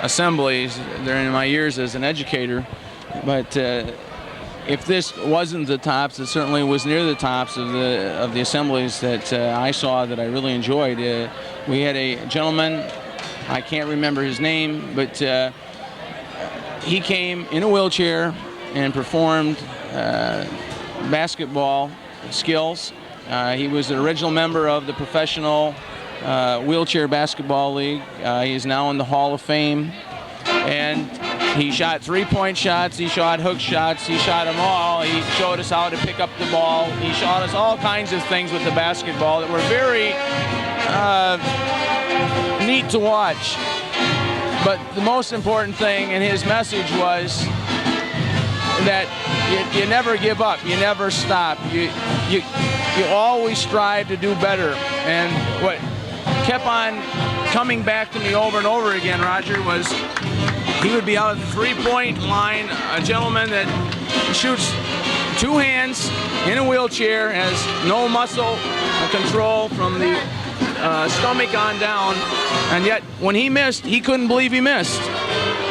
B: assemblies during my years as an educator, but if this wasn't the tops, it certainly was near the tops of the assemblies that I saw that I really enjoyed. We had a gentleman, I can't remember his name, but he came in a wheelchair and performed basketball skills. He was an original member of the Professional Wheelchair Basketball League. He is now in the Hall of Fame. And he shot three-point shots, he shot hook shots, he shot them all. He showed us how to pick up the ball. He showed us all kinds of things with the basketball that were very neat to watch. But the most important thing in his message was that you never give up, you never stop. You always strive to do better. And what kept on coming back to me over and over again, Roger, was he would be out at the three-point line, a gentleman that shoots two hands in a wheelchair, has no muscle control from the stomach on down, and yet when he missed, he couldn't believe he missed.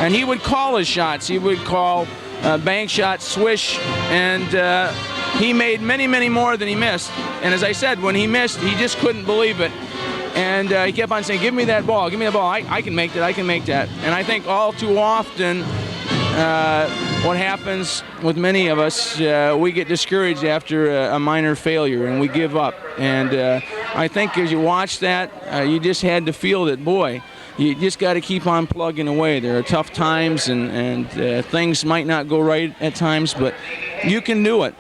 B: And he would call his shots. He would call bank shots, swish, and he made many, many more than he missed. And as I said, when he missed, he just couldn't believe it. And he kept on saying, give me that ball, give me the ball. I can make that, I can make that. And I think all too often what happens with many of us, we get discouraged after a minor failure and we give up. And I think as you watch that, you just had to feel that, boy, you just got to keep on plugging away. There are tough times and things might not go right at times, but you can do it.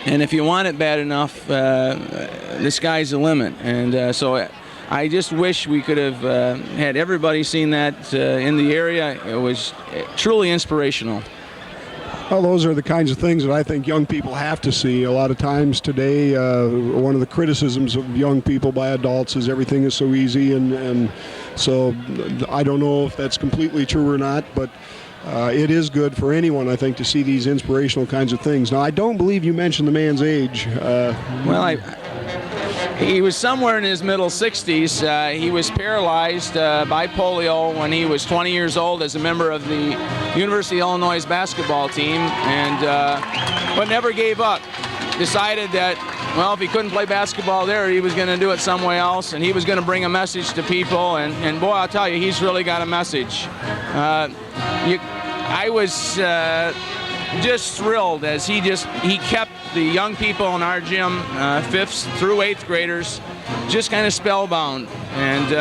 B: And if you want it bad enough, the sky's the limit. And so I just wish we could have had everybody seen that in the area. It was truly inspirational.
A: Well, those are the kinds of things that I think young people have to see. A lot of times today, one of the criticisms of young people by adults is everything is so easy, and so I don't know if that's completely true or not, but it is good for anyone, I think, to see these inspirational kinds of things. Now, I don't believe you mentioned the man's age.
B: He was somewhere in his middle 60s. He was paralyzed by polio when he was 20 years old as a member of the University of Illinois basketball team, but never gave up. Decided that, well, if he couldn't play basketball there, he was going to do it somewhere else, and he was going to bring a message to people. And boy, I'll tell you, he's really got a message. I was just thrilled as he kept the young people in our gym, 5th through 8th graders, just kind of spellbound. And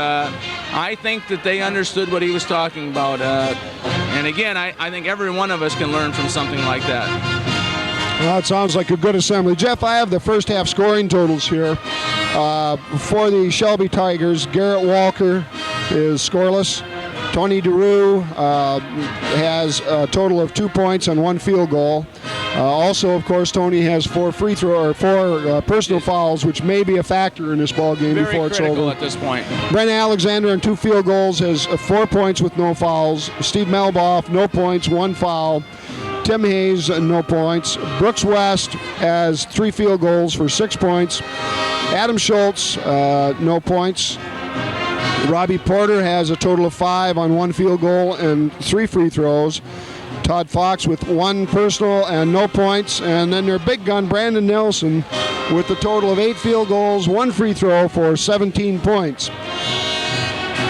B: I think that they understood what he was talking about. And again, I think every one of us can learn from something like that.
A: Well, it sounds like a good assembly. Jeff, I have the first half scoring totals here. For the Shelby Tigers, Garrett Walker is scoreless. Tony DeRue has a total of 2 points and 1 field goal. Also, of course, Tony has 4 personal fouls, which may be a factor in this ball game before it's over.
B: Very critical at this point.
A: Brennan Alexander on 2 field goals has 4 points with no fouls. Steve Melboff, no points, 1 foul. Tim Hayes, no points. Brooks West has 3 field goals for 6 points. Adam Schultz, no points. Robbie Porter has a total of 5 on 1 field goal and 3 free throws. Todd Fox with 1 personal and no points. And then their big gun, Brandon Nelson, with a total of 8 field goals, 1 free throw for 17 points.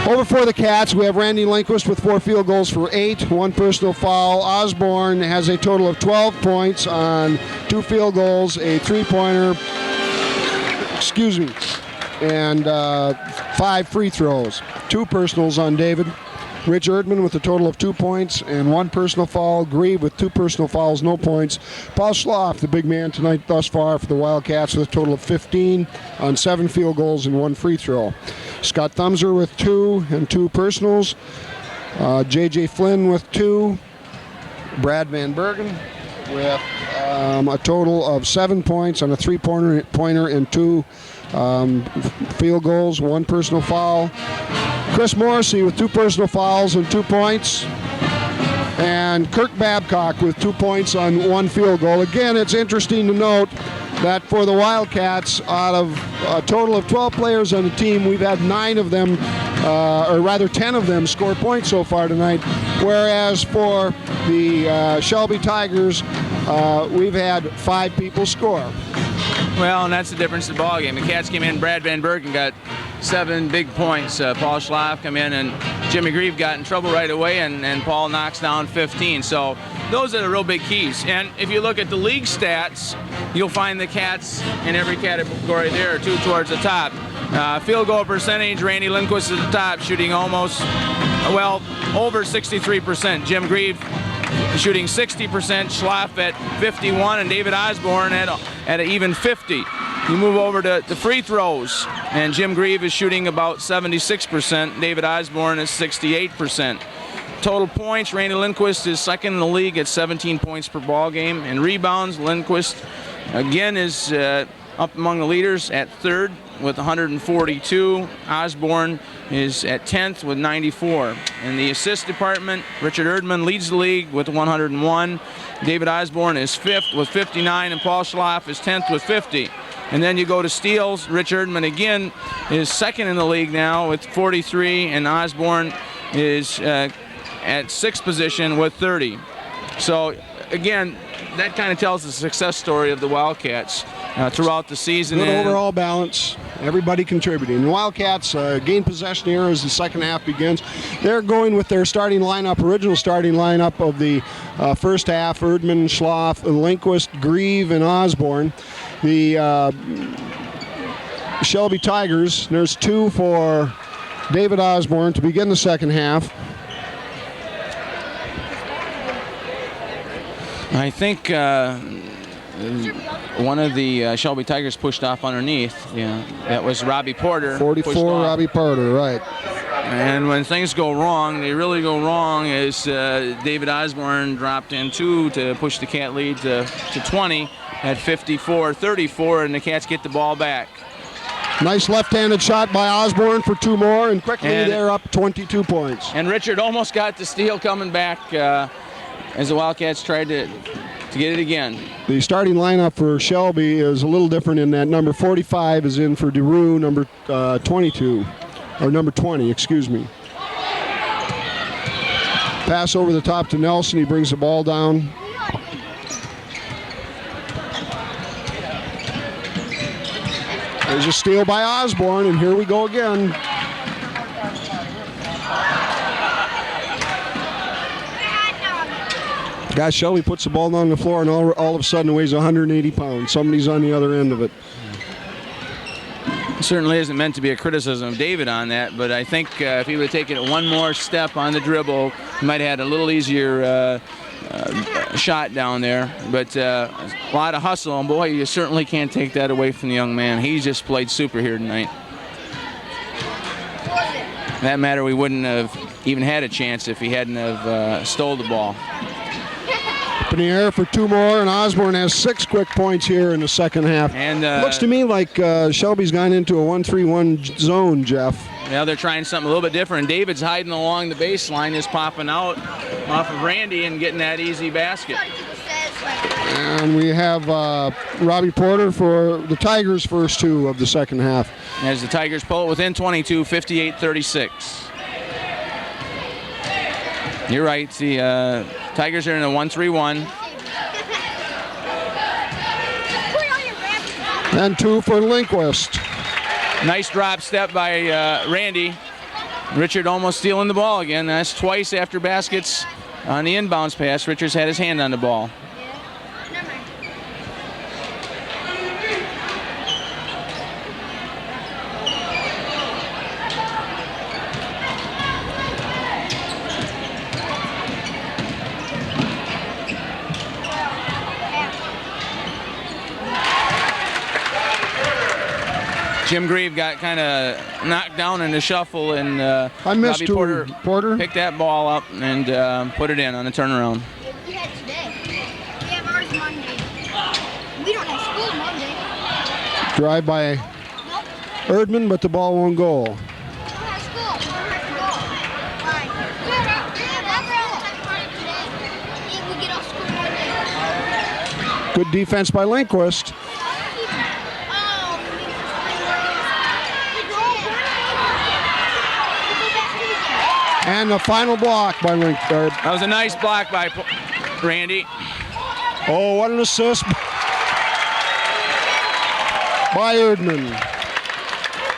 A: Over for the Cats, we have Randy Lindquist with 4 field goals for 8, 1 personal foul. Osborne has a total of 12 points on 2 field goals, a 3-pointer. excuse me, and 5 free throws. 2 personals on David. Rich Erdman with a total of 2 points and 1 personal foul. Grieve with 2 personal fouls, no points. Paul Schloff, the big man tonight thus far for the Wildcats, with a total of 15 on 7 field goals and 1 free throw. Scott Thumser with 2 and 2 personals. J.J. Flynn with 2. Brad Van Bergen with a total of 7 points on a 3-pointer and 2 field goals, 1 personal foul. Chris Morrissey with 2 personal fouls and 2 points. And Kirk Babcock with 2 points on 1 field goal. Again, it's interesting to note that for the Wildcats, out of a total of 12 players on the team, we've had 9 of them, or rather 10 of them, score points so far tonight. Whereas for the Shelby Tigers, we've had 5 people score.
B: Well, and that's the difference in the ballgame. The Cats came in, Brad Van Bergen got 7 big points. Paul Schloff come in, and Jimmy Grieve got in trouble right away, and Paul knocks down 15. So those are the real big keys. And if you look at the league stats, you'll find the Cats in every category there, 2 towards the top. Field goal percentage, Randy Lindquist at the top, shooting almost, well, over 63%. Jim Grieve shooting 60%, Schloff at 51, and David Osborne at an even 50. You move over to the free throws, and Jim Grieve is shooting about 76%. David Osborne is 68%. Total points, Randy Lindquist is second in the league at 17 points per ball game. And rebounds, Lindquist again is up among the leaders at third with 142. Osborne is at 10th with 94. In the assist department, Richard Erdman leads the league with 101. David Osborne is 5th with 59, and Paul Schloff is 10th with 50. And then you go to steals. Rich Erdman again is second in the league now with 43, and Osborne is at 6th position with 30. So again, that kind of tells the success story of the Wildcats throughout the season.
A: Good overall balance, everybody contributing. The Wildcats gain possession here as the second half begins. They're going with their starting lineup, original starting lineup of the first half: Erdman, Schloff, Lindquist, Grieve, and Osborne. The Shelby Tigers, there's 2 for David Osborne to begin the second half.
B: I think one of the Shelby Tigers pushed off underneath. Yeah, that was Robbie Porter.
A: 44, Robbie Porter, right.
B: And when things go wrong, they really go wrong, as David Osborne dropped in 2 to push the Cat lead to 20 at 54-34, and the Cats get the ball back.
A: Nice left-handed shot by Osborne for 2 more, and quickly they're up 22 points.
B: And Richard almost got the steal coming back as the Wildcats tried to get it again.
A: The starting lineup for Shelby is a little different in that number 45 is in for DeRue, number 22, or number 20, excuse me. Pass over the top to Nelson. He brings the ball down. There's a steal by Osborne, and here we go again. Guys, Shelby puts the ball on the floor, and all of a sudden it weighs 180 pounds. Somebody's on the other end of it.
B: It certainly isn't meant to be a criticism of David on that, but I think if he would have taken it one more step on the dribble, he might have had a little easier shot down there. But a lot of hustle, and boy, you certainly can't take that away from the young man. He just played super here tonight. For that matter, we wouldn't have even had a chance if he hadn't have stole the ball.
A: Up in the air for 2 more, and Osborne has 6 quick points here in the second half. And looks to me like Shelby's gone into a 1-3-1 zone, Jeff.
B: Now they're trying something a little bit different. David's hiding along the baseline, is popping out off of Randy and getting that easy basket.
A: And we have Robbie Porter for the Tigers' first 2 of the second half.
B: As the Tigers pull it within 22, 58-36. You're right. The Tigers are in a 1-3-1.
A: And 2 for Lindquist.
B: Nice drop step by Randy. Richard almost stealing the ball again. That's twice after baskets on the inbounds pass. Richard's had his hand on the ball. Jim Grieve got kind of knocked down in the shuffle, and
A: I missed
B: Bobby
A: Porter
B: picked that ball up and put it in on the turnaround.
C: We had today. We have ours Monday. We don't have school Monday.
A: Drive by
C: Nope.
A: Erdman, but the ball won't go.
C: We don't have school. We don't have school. Why? We have school. We get off school Monday.
A: Good defense by Lindquist. And the final block by Lindquist.
B: That was a nice block by Randy.
A: Oh, what an assist by Erdman.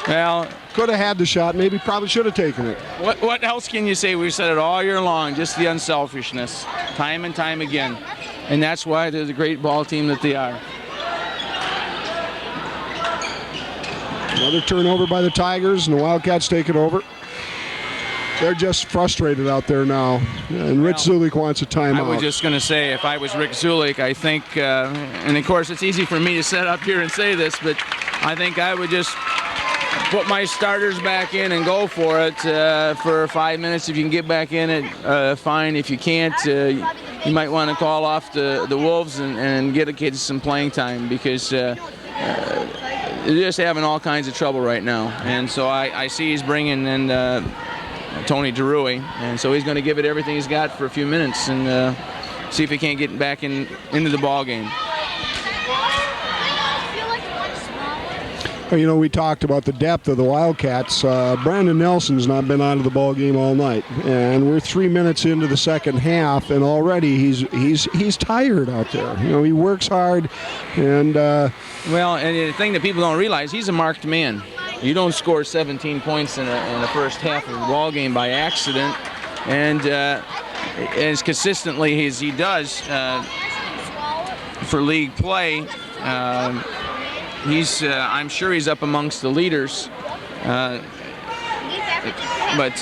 B: Well,
A: could have had the shot. Maybe probably should have taken it.
B: What else can you say? We've said it all year long, just the unselfishness, time and time again. And that's why they're the great ball team that they are.
A: Another turnover by the Tigers, and the Wildcats take it over. They're just frustrated out there now, and Rich Zulik wants a timeout.
B: I was just going to say, if I was Rick Zulik, I think, and of course it's easy for me to sit up here and say this, but I think I would just put my starters back in and go for it for 5 minutes. If you can get back in it, fine. If you can't, you might want to call off the Wolves and get the kids some playing time, because they're just having all kinds of trouble right now. And so I see he's bringing in Tony DeRuy, and so he's going to give it everything he's got for a few minutes and see if he can't get back into the ball game.
A: Well, you know, we talked about the depth of the Wildcats. Brandon Nelson's not been out of the ball game all night, and we're 3 minutes into the second half, and already he's tired out there. You know, he works hard, and
B: well, and the thing that people don't realize, he's a marked man. You don't score 17 points in the first half of the ball game by accident, and as consistently as he does for league play, I'm sure he's up amongst the leaders. But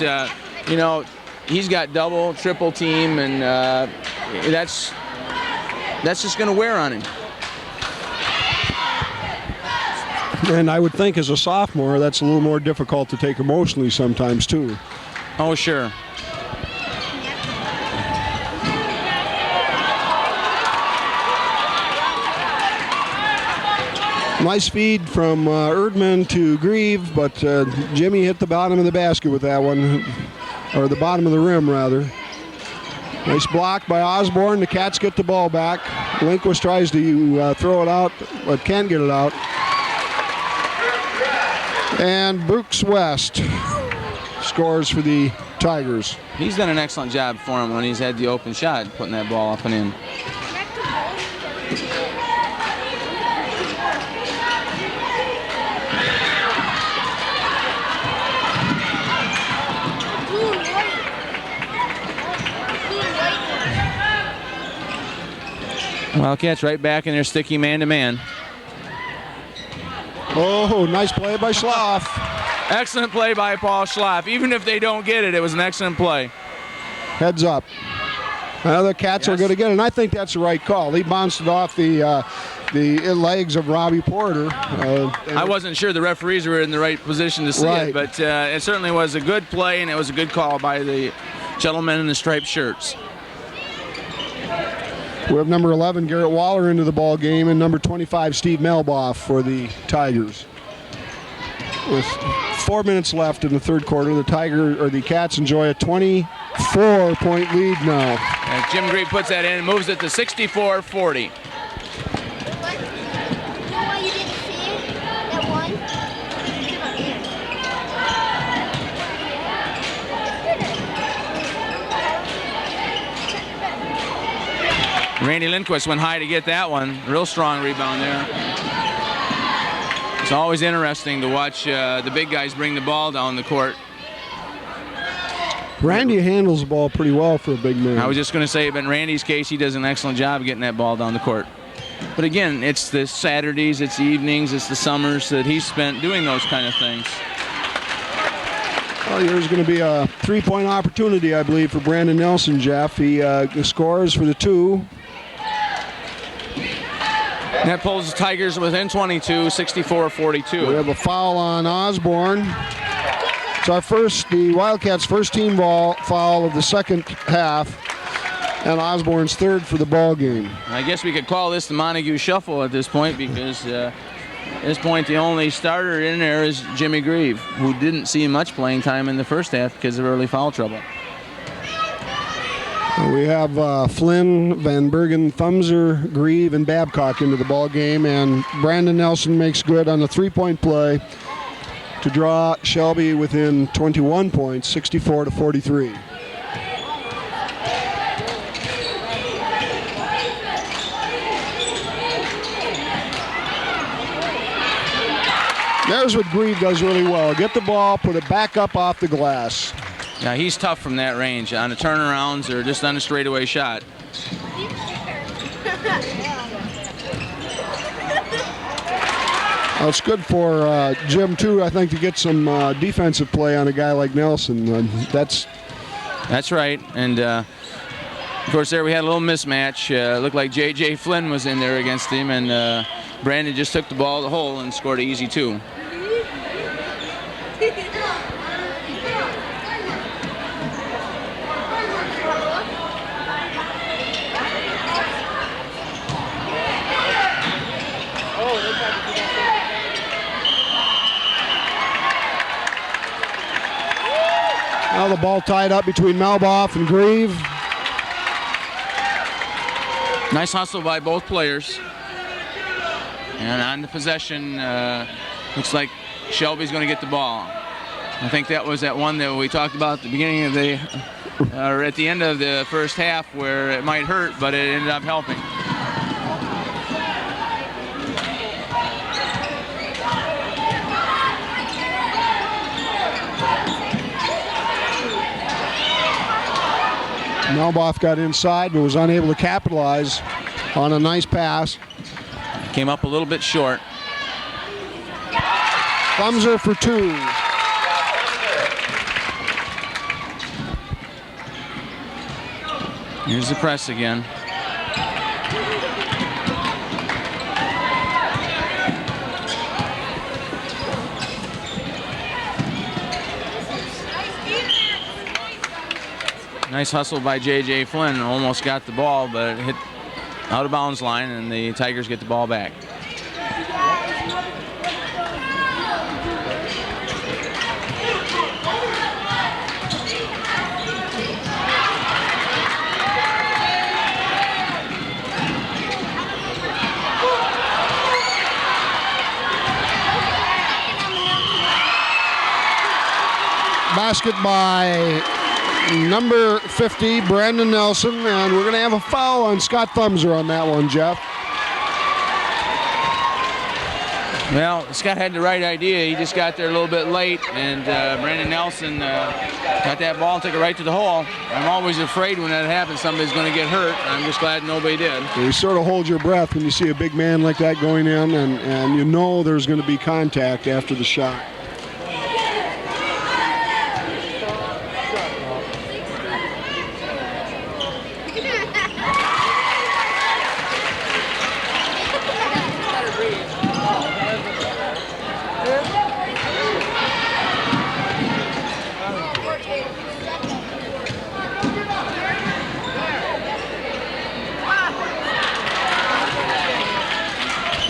B: you know, he's got double, triple team, and that's just going to wear on him.
A: And I would think as a sophomore, that's a little more difficult to take emotionally sometimes, too.
B: Oh, sure.
A: Nice feed from Erdman to Grieve, but Jimmy hit the bottom of the basket with that one, or the bottom of the rim, rather. Nice block by Osborne. The Cats get the ball back. Lindquist tries to throw it out, but can't get it out. And Brooks West scores for the Tigers.
B: He's done an excellent job for him when he's had the open shot, putting that ball up and in. Wildcats right back in their sticky man-to-man.
A: Oh, nice play by Schlaff.
B: Excellent play by Paul Schlaff. Even if they don't get it, it was an excellent play.
A: Heads up. The Cats are going to get it, and I think that's the right call. He bounced it off the legs of Robbie Porter.
B: I wasn't sure the referees were in the right position to see it, but it certainly was a good play, and it was a good call by the gentlemen in the striped shirts.
A: We have number 11, Garrett Waller, into the ball game, and number 25, Steve Melboff, for the Tigers. With 4 minutes left in the third quarter, the Cats enjoy a 24-point lead now.
B: And Jim Grieve puts that in and moves it to 64-40. Randy Lindquist went high to get that one. Real strong rebound there. It's always interesting to watch the big guys bring the ball down the court.
A: Randy handles the ball pretty well for a big man.
B: I was just going to say, but in Randy's case, he does an excellent job of getting that ball down the court. But again, it's the Saturdays, it's the evenings, it's the summers that he's spent doing those kind of things.
A: Well, there's going to be a three-point opportunity, I believe, for Brandon Nelson, Jeff. He scores for the two.
B: That pulls the Tigers within 22, 64-42.
A: We have a foul on Osborne. It's the Wildcats' first team foul of the second half, and Osborne's third for the ball game.
B: I guess we could call this the Montague shuffle at this point, because at this point the only starter in there is Jimmy Grieve, who didn't see much playing time in the first half because of early foul trouble.
A: We have Flynn, Van Bergen, Thumser, Grieve, and Babcock into the ball game, and Brandon Nelson makes good on a three-point play to draw Shelby within 21 points, 64-43. There's what Grieve does really well. Get the ball, put it back up off the glass.
B: Yeah, he's tough from that range on the turnarounds or just on a straightaway shot.
A: Well, it's good for Jim, too, I think, to get some defensive play on a guy like Nelson. That's
B: right. And, of course, there we had a little mismatch. Looked like J.J. Flynn was in there against him, and Brandon just took the ball to the hole and scored an easy two.
A: Now the ball tied up between Malboff and Grieve.
B: Nice hustle by both players. And on the possession, looks like Shelby's going to get the ball. I think that was that one that we talked about at the beginning of the, or at the end of the first half, where it might hurt, but it ended up helping.
A: Malboff got inside but was unable to capitalize on a nice pass.
B: Came up a little bit short.
A: Thumser for two.
B: Here's the press again. Nice hustle by J.J. Flynn. Almost got the ball, but it hit out of bounds line, and the Tigers get the ball back.
A: Basket by number 50, Brandon Nelson, and we're going to have a foul on Scott Thumser on that one, Jeff.
B: Well, Scott had the right idea. He just got there a little bit late, and Brandon Nelson got that ball and took it right to the hole. I'm always afraid when that happens, somebody's going to get hurt. I'm just glad nobody did.
A: You sort of hold your breath when you see a big man like that going in, and you know there's going to be contact after the shot.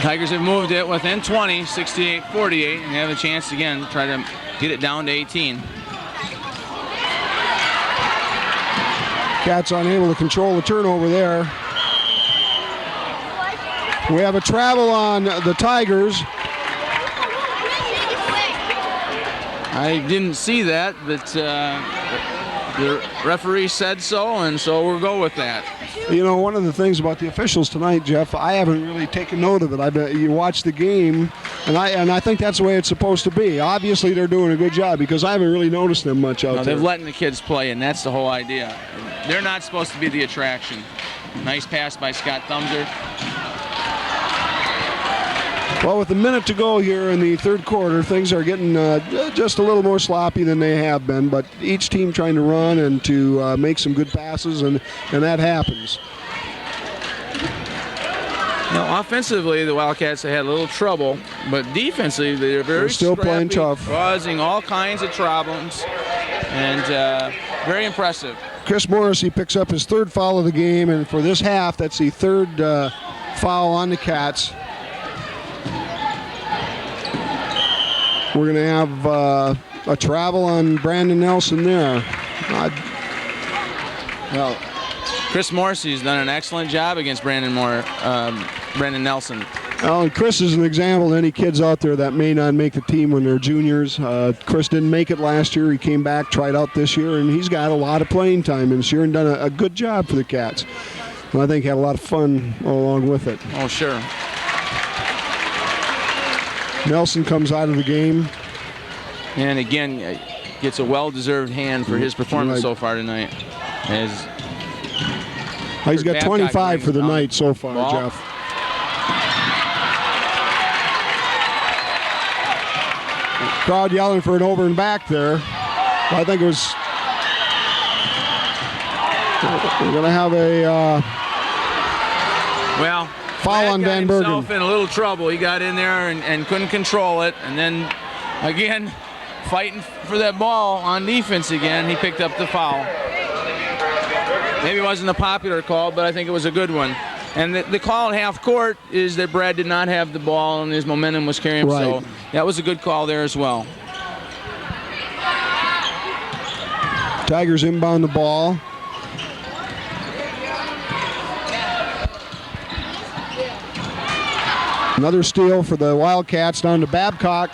B: Tigers have moved it within 20, 68-48, and they have a chance again to try to get it down to 18.
A: Cats unable to control the turnover there. We have a travel on the Tigers.
B: I didn't see that, but the referee said so, and so we'll go with that.
A: You know, one of the things about the officials tonight, Jeff, I haven't really taken note of it. You watch the game, and I think that's the way it's supposed to be. Obviously, they're doing a good job because I haven't really noticed them much out there.
B: They're letting the kids play, and that's the whole idea. They're not supposed to be the attraction. Nice pass by Scott Thumser.
A: Well, with a minute to go here in the third quarter, things are getting just a little more sloppy than they have been, but each team trying to run and to make some good passes, and that happens.
B: Now, offensively, the Wildcats had a little trouble, but defensively, they're very
A: still playing
B: scrappy,
A: tough,
B: causing all kinds of problems, and very impressive.
A: Chris Morrissey picks up his 3rd foul of the game, and for this half, that's the 3rd foul on the Cats. We're going to have a travel on Brandon Nelson there.
B: Well, Chris Morrissey's done an excellent job against Brandon Nelson.
A: Well, and Chris is an example to any kids out there that may not make the team when they're juniors. Chris didn't make it last year. He came back, tried out this year, and he's got a lot of playing time this year and done a good job for the Cats. And I think had a lot of fun along with it.
B: Oh, sure.
A: Nelson comes out of the game.
B: And again, gets a well-deserved hand for his performance so far tonight.
A: He's got 25 for the night so far,
B: ball.
A: Jeff. Crowd yelling for an over and back there. I think it was. We're going to have a foul on Van Bergen.
B: Himself in a little trouble. He got in there and couldn't control it, and then again fighting for that ball on defense again. He picked up the foul. Maybe it wasn't a popular call, but I think it was a good one. And the call at half court is that Brad did not have the ball and his momentum was carrying him.
A: Right.
B: So that was a good call there as well.
A: Tigers inbound the ball. Another steal for the Wildcats down to Babcock.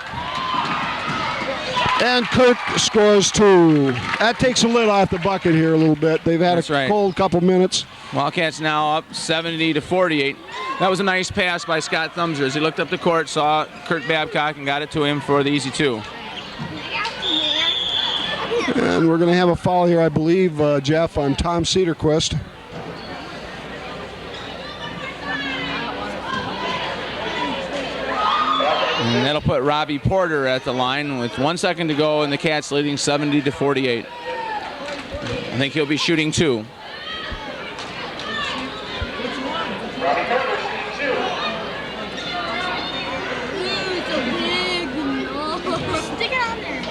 A: And Kirk scores 2. That takes a lid off the bucket here a little bit. They've had a cold couple minutes.
B: Wildcats now up 70-48. That was a nice pass by Scott Thumser as he looked up the court, saw Kirk Babcock, and got it to him for the easy 2.
A: And we're going to have a foul here, I believe, Jeff, on Tom Cedarquist.
B: And that'll put Robbie Porter at the line with 1 second to go, and the Cats leading 70-48. I think he'll be shooting 2.
C: Stick it on there.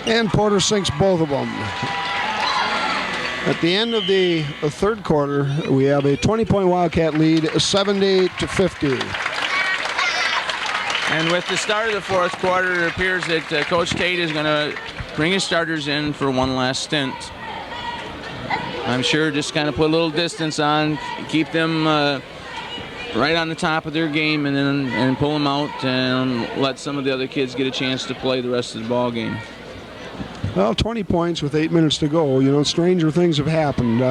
A: And Porter sinks both of them. At the end of the 3rd quarter, we have a 20-point Wildcat lead, 70-50.
B: And with the start of the 4th quarter, it appears that Coach Tate is going to bring his starters in for one last stint. I'm sure just kind of put a little distance on, keep them right on the top of their game, and then pull them out and let some of the other kids get a chance to play the rest of the ball game.
A: Well, 20 points with 8 minutes to go. You know, stranger things have happened.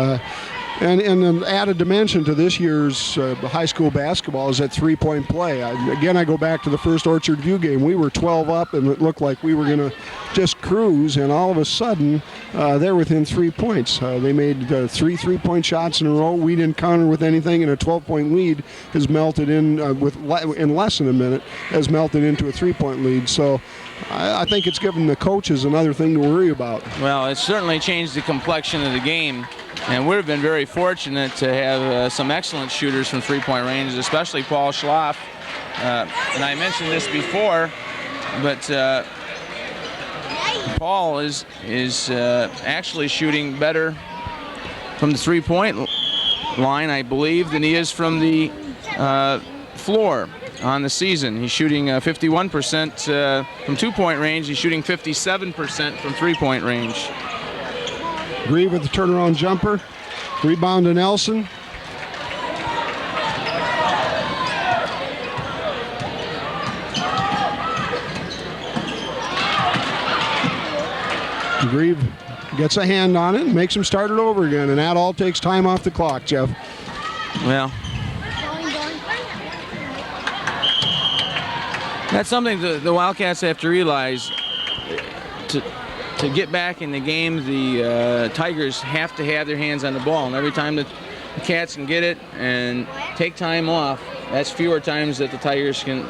A: And an added dimension to this year's high school basketball is that three-point play. I go back to the first Orchard View game. We were 12 up, and it looked like we were going to just cruise, and all of a sudden, they're within 3 points. They made 3 three-point shots in a row. We didn't counter with anything, and a 12-point lead has melted in, in less than a minute, has melted into a 3-point lead. So I think it's given the coaches another thing to worry about.
B: Well, it's certainly changed the complexion of the game. And we've been very fortunate to have some excellent shooters from three-point range, especially Paul Schloff. And I mentioned this before, but Paul is actually shooting better from the three-point line, I believe, than he is from the floor on the season. He's shooting 51% from two-point range. He's shooting 57% from three-point range.
A: Grieve with the turnaround jumper. Rebound to Nelson. Grieve gets a hand on it and makes him start it over again, and that all takes time off the clock, Jeff.
B: Well, that's something the Wildcats have to realize. to get back in the game, the Tigers have to have their hands on the ball. And every time the Cats can get it and take time off, that's fewer times that the Tigers can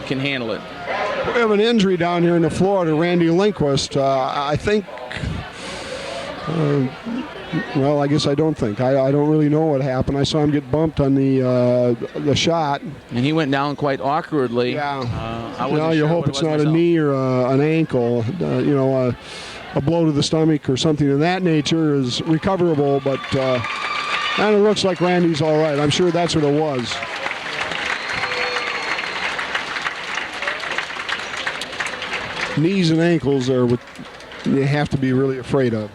B: handle it.
A: We have an injury down here in the floor to Randy Lindquist. I think, well, I guess I don't think. I don't really know what happened. I saw him get bumped on the shot.
B: And he went down quite awkwardly.
A: Yeah. You hope it's not a knee or an ankle. A blow to the stomach or something of that nature is recoverable, but and it looks like Randy's all right. I'm sure that's what it was. Knees and ankles are what you have to be really afraid of.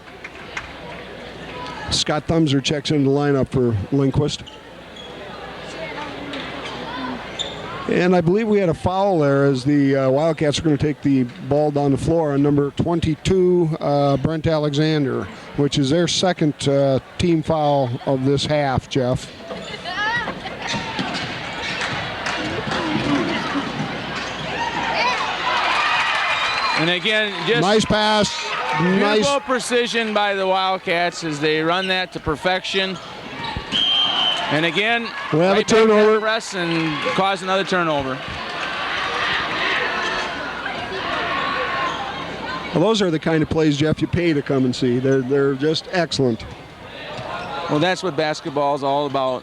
A: Scott Thumser checks into the lineup for Lindquist. And I believe we had a foul there as the Wildcats are going to take the ball down the floor on number 22, Brent Alexander, which is their second team foul of this half, Jeff.
B: And again, just
A: nice pass.
B: Beautiful precision by the Wildcats as they run that to perfection. And again,
A: we have a turnover.
B: Press and cause another turnover.
A: Well, those are the kind of plays, Jeff, you pay to come and see. They're just excellent.
B: Well, that's what basketball is all about.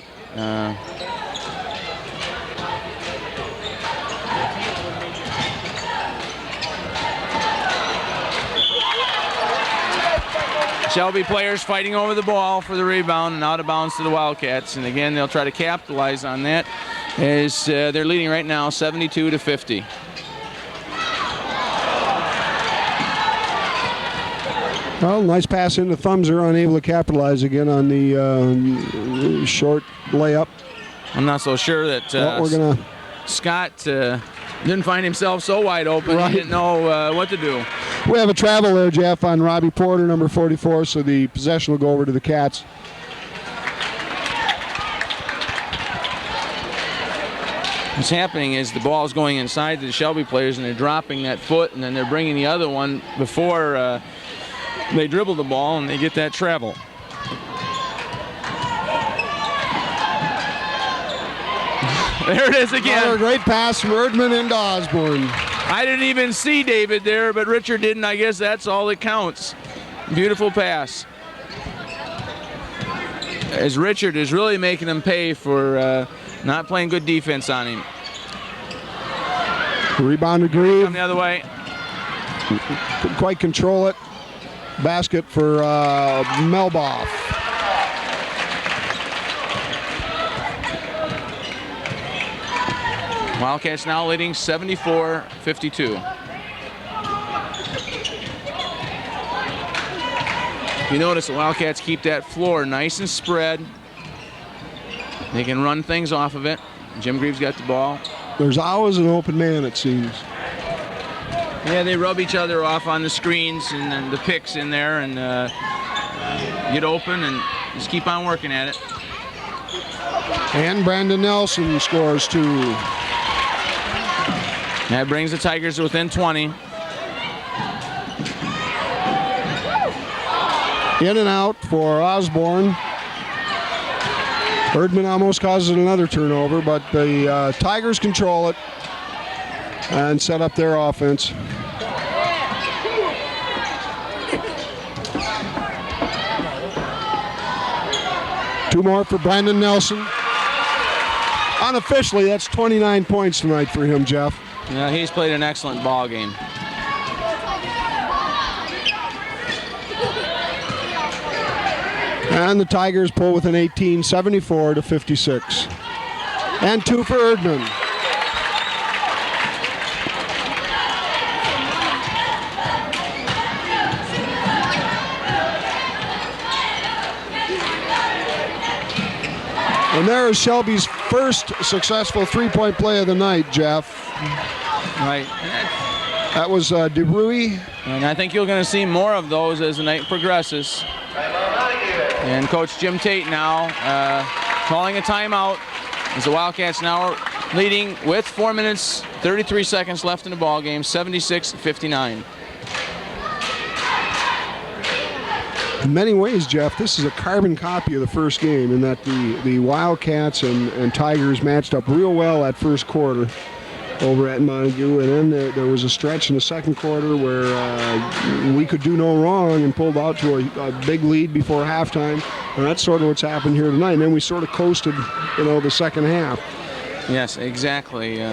B: Shelby players fighting over the ball for the rebound and out of bounds to the Wildcats. And again, they'll try to capitalize on that as they're leading right now 72-50.
A: Well, nice pass into Thumser, unable to capitalize again on the short layup.
B: I'm not so sure that Scott didn't find himself so wide open.
A: Right.
B: He didn't know what to do.
A: We have a travel there, Jeff, on Robbie Porter, number 44, so the possession will go over to the Cats.
B: What's happening is the ball is going inside to the Shelby players, and they're dropping that foot, and then they're bringing the other one before they dribble the ball, and they get that travel. There it is again.
A: Another great pass from Erdman into Osborne.
B: I didn't even see David there, but Richard didn't. I guess that's all that counts. Beautiful pass. As Richard is really making him pay for not playing good defense on him.
A: Rebound to Grieve.
B: Come the other way.
A: Couldn't quite control it. Basket for Melboff.
B: Wildcats now leading 74-52. You notice the Wildcats keep that floor nice and spread. They can run things off of it. Jim Greaves got the ball.
A: There's always an open man, it seems.
B: Yeah, they rub each other off on the screens and then the picks in there and get open and just keep on working at it.
A: And Brandon Nelson scores two.
B: That brings the Tigers within 20.
A: In and out for Osborne. Erdman almost causes another turnover, but the Tigers control it and set up their offense. Two more for Brandon Nelson. Unofficially, that's 29 points tonight for him, Jeff.
B: Yeah, he's played an excellent ball game.
A: And the Tigers pull within 18, 74-56. And two for Erdman. And there is Shelby's first successful three-point play of the night, Jeff.
B: Right.
A: That was DeBruy.
B: And I think you're going to see more of those as the night progresses. And Coach Jim Tate now calling a timeout as the Wildcats now are leading with 4 minutes, 33 seconds left in the ball game, 76-59.
A: In many ways, Jeff, this is a carbon copy of the first game in that the Wildcats and Tigers matched up real well that first quarter over at Montague, and then there was a stretch in the second quarter where we could do no wrong and pulled out to a big lead before halftime, and that's sort of what's happened here tonight. And then we sort of coasted, the second half.
B: Yes, exactly.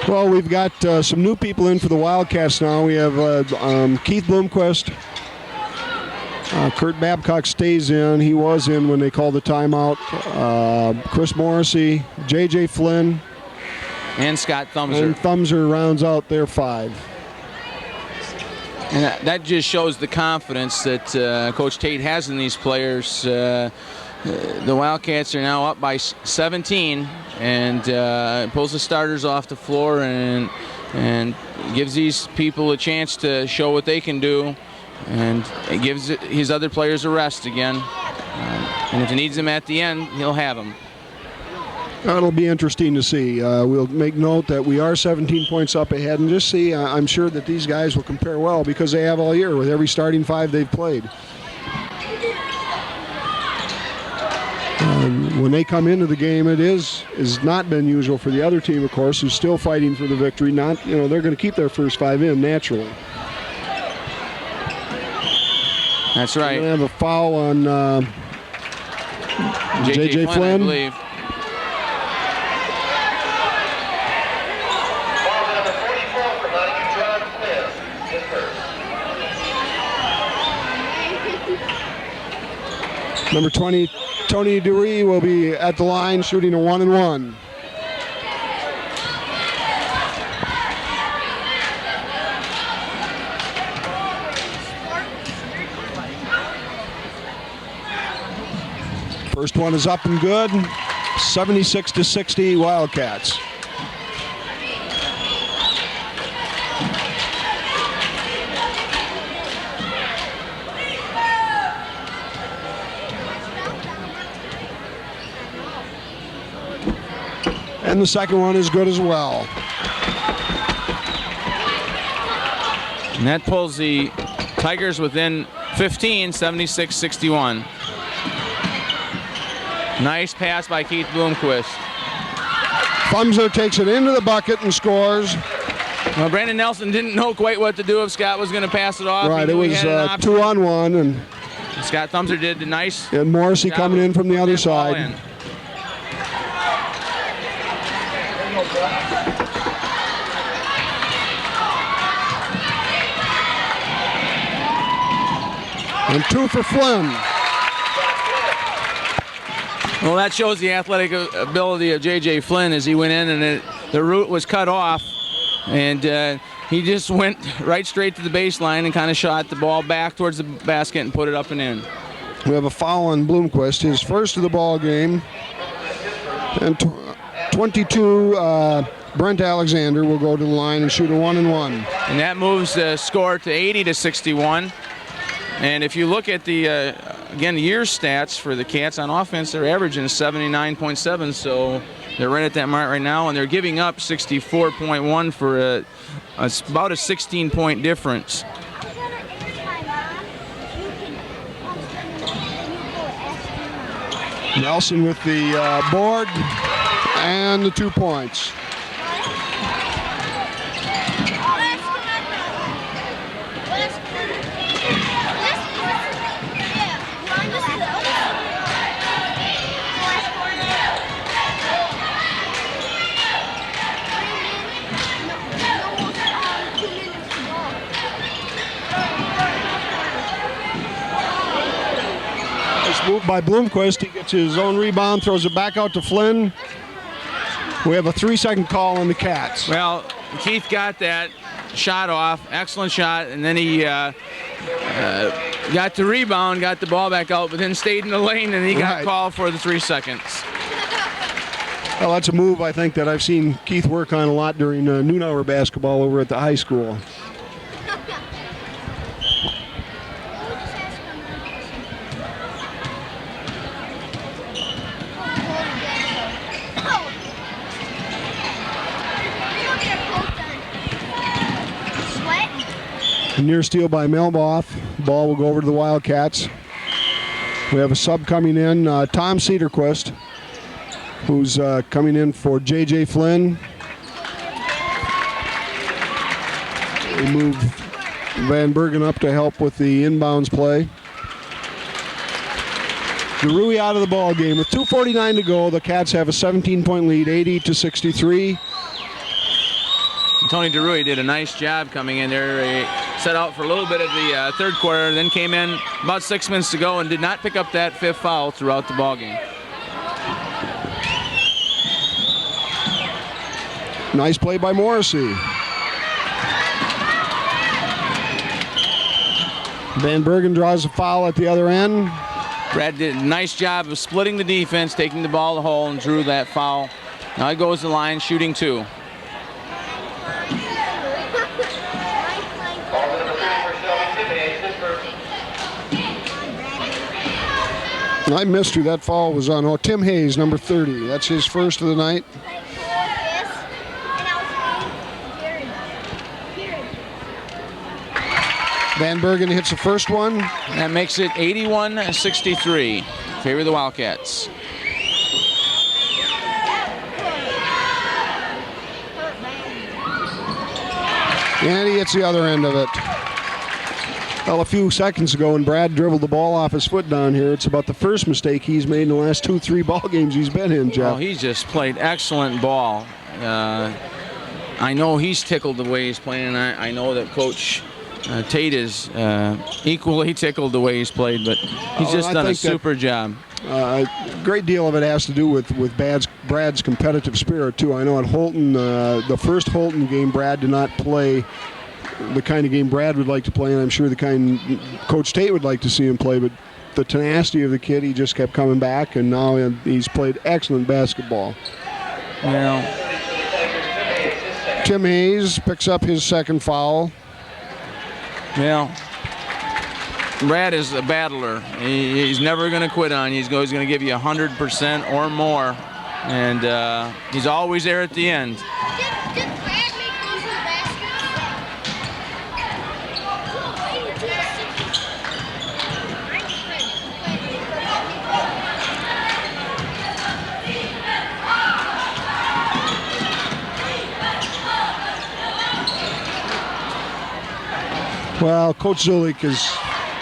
A: Well, we've got some new people in for the Wildcats now. We have Keith Bloomquist. Kurt Babcock stays in. He was in when they called the timeout. Chris Morrissey, J.J. Flynn.
B: And Scott Thumser.
A: And Thumser rounds out their 5.
B: And that just shows the confidence that Coach Tate has in these players. The Wildcats are now up by 17 and pulls the starters off the floor and gives these people a chance to show what they can do, and it gives his other players a rest again. And if he needs them at the end, he'll have them.
A: That'll be interesting to see. We'll make note that we are 17 points up ahead, and just see, I'm sure that these guys will compare well because they have all year with every starting 5 they've played. When they come into the game, it has not been usual for the other team, of course, who's still fighting for the victory. Not, they're going to keep their first 5 in naturally.
B: That's right.
A: We're going to have a foul on J.J. Flynn.
B: I believe.
A: Number 20, Tony Dury will be at the line shooting a 1-and-1. First one is up and good. 76-60 Wildcats. And the second one is good as well.
B: And that pulls the Tigers within 15, 76-61. Nice pass by Keith Bloomquist.
A: Thumser takes it into the bucket and scores.
B: Well, Brandon Nelson didn't know quite what to do if Scott was going to pass it off.
A: Right, it was 2-on-1, and
B: Scott Thumser did the nice.
A: And Morrissey coming in from the other side. And 2 for Flynn.
B: Well, that shows the athletic ability of J.J. Flynn as he went in and the route was cut off. And he just went right straight to the baseline and kind of shot the ball back towards the basket and put it up and in.
A: We have a foul on Bloomquist, his first of the ball game. And 22, Brent Alexander will go to the line and shoot a 1-and-1.
B: And that moves the score to 80-61. And if you look at the, again, the year stats for the Cats on offense, they're averaging 79.7, so they're right at that mark right now, and they're giving up 64.1 for about a 16-point difference.
A: Nelson with the board and the 2 points. Move by Bloomquist. He gets his own rebound, throws it back out to Flynn. We have a 3-second call on the Cats.
B: Well, Keith got that shot off, excellent shot, and then he got the rebound, got the ball back out, but then stayed in the lane, and he got called for the 3 seconds.
A: Well, that's a move I think that I've seen Keith work on a lot during noon hour basketball over at the high school. Near steal by Melboff. Ball will go over to the Wildcats. We have a sub coming in, Tom Cedarquist, who's coming in for J.J. Flynn. We move Van Bergen up to help with the inbounds play. DeRuy out of the ball game. With 2:49 to go, the Cats have a 17-point lead, 80-63.
B: Tony DeRuy did a nice job coming in there. He set out for a little bit of the third quarter, then came in about 6 minutes to go and did not pick up that fifth foul throughout the ball game.
A: Nice play by Morrissey. Van Bergen draws a foul at the other end.
B: Brad did a nice job of splitting the defense, taking the ball to the hole, and drew that foul. Now he goes to the line, shooting 2.
A: I missed who that foul was on. Oh, Tim Hayes, number 30. That's his first of the night. Van Bergen hits the first one.
B: That makes it 81-63. Favor of the Wildcats.
A: And he hits the other end of it. Well, a few seconds ago when Brad dribbled the ball off his foot down here, it's about the first mistake he's made in the last 2-3 ball games he's been in, Jeff.
B: Oh, he's just played excellent ball. I know he's tickled the way he's playing. I know that Coach Tate is equally tickled the way he's played, but he's just done a super job.
A: A great deal of it has to do with Brad's competitive spirit, too. I know at Holton, the first Holton game, Brad did not play the kind of game Brad would like to play, and I'm sure the kind Coach Tate would like to see him play, but the tenacity of the kid, he just kept coming back, and now he's played excellent basketball.
B: Well,
A: Tim Hayes picks up his second foul.
B: Well, Brad is a battler. He's never going to quit on you. He's going to give you 100% or more, and he's always there at the end.
C: Did Brad make those in the basket?
A: Well, Coach Zulik is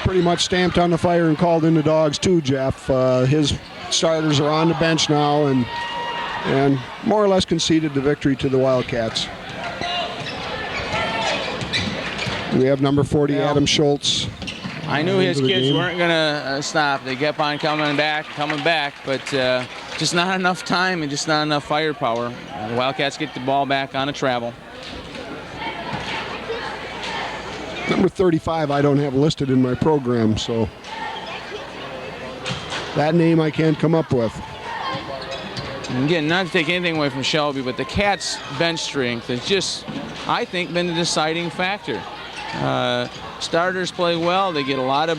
A: pretty much stamped on the fire and called in the dogs too, Jeff. His starters are on the bench now and more or less conceded the victory to the Wildcats. We have number 40, Adam Schultz.
B: I knew his kids weren't going to stop. They kept on coming back, but just not enough time and just not enough firepower. The Wildcats get the ball back on a travel.
A: Number 35 I don't have listed in my program, so that name I can't come up with.
B: And again, not to take anything away from Shelby, but the Cats' bench strength has just, I think, been the deciding factor. Starters play well. They get a lot of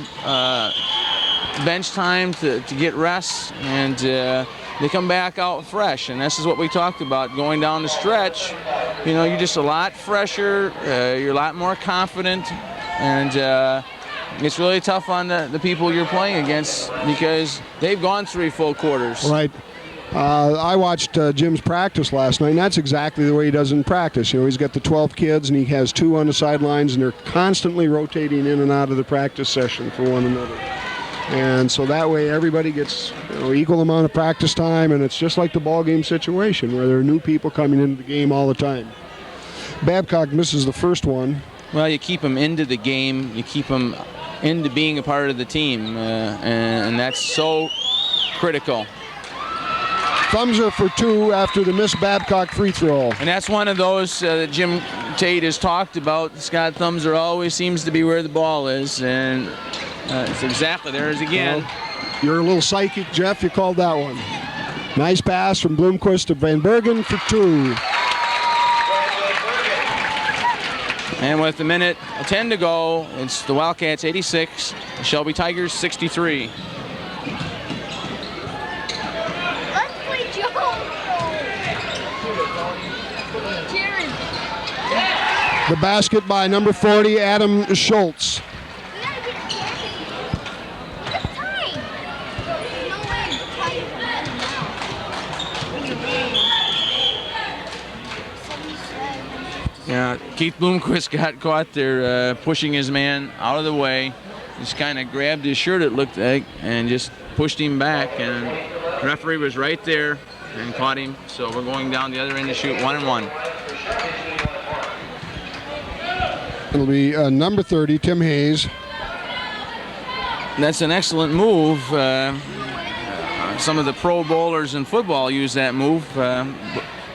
B: bench time to get rest, and they come back out fresh. And this is what we talked about going down the stretch. You know, you're just a lot fresher. You're a lot more confident, and it's really tough on the people you're playing against because they've gone 3 full quarters.
A: Right. I watched Jim's practice last night, and that's exactly the way he does in practice. You know, he's got the 12 kids, and he has 2 on the sidelines, and they're constantly rotating in and out of the practice session for one another. And so that way everybody gets equal amount of practice time, and it's just like the ball game situation where there are new people coming into the game all the time. Babcock misses the first one.
B: Well, you keep them into the game. You keep them into being a part of the team, and that's so critical.
A: Thumbs are for 2 after the missed Babcock free throw.
B: And that's one of those that Jim Tate has talked about. Scott Thumbser always seems to be where the ball is, and it's exactly there it is again.
A: Well, you're a little psychic, Jeff. You called that one. Nice pass from Bloomquist to Van Bergen for 2.
B: And with a minute 10 to go, it's the Wildcats 86, the Shelby Tigers 63.
A: The basket by number 40, Adam Schultz.
C: We gotta get it back. It's time. There's no way the Tigers are winning now. There's a way. 77.
B: Yeah, Keith Bloomquist got caught there pushing his man out of the way. Just kind of grabbed his shirt, it looked like, and just pushed him back. And the referee was right there and caught him. So we're going down the other end to shoot 1-1.
A: It'll be number 30, Tim Hayes.
B: That's an excellent move. Some of the pro bowlers in football use that move.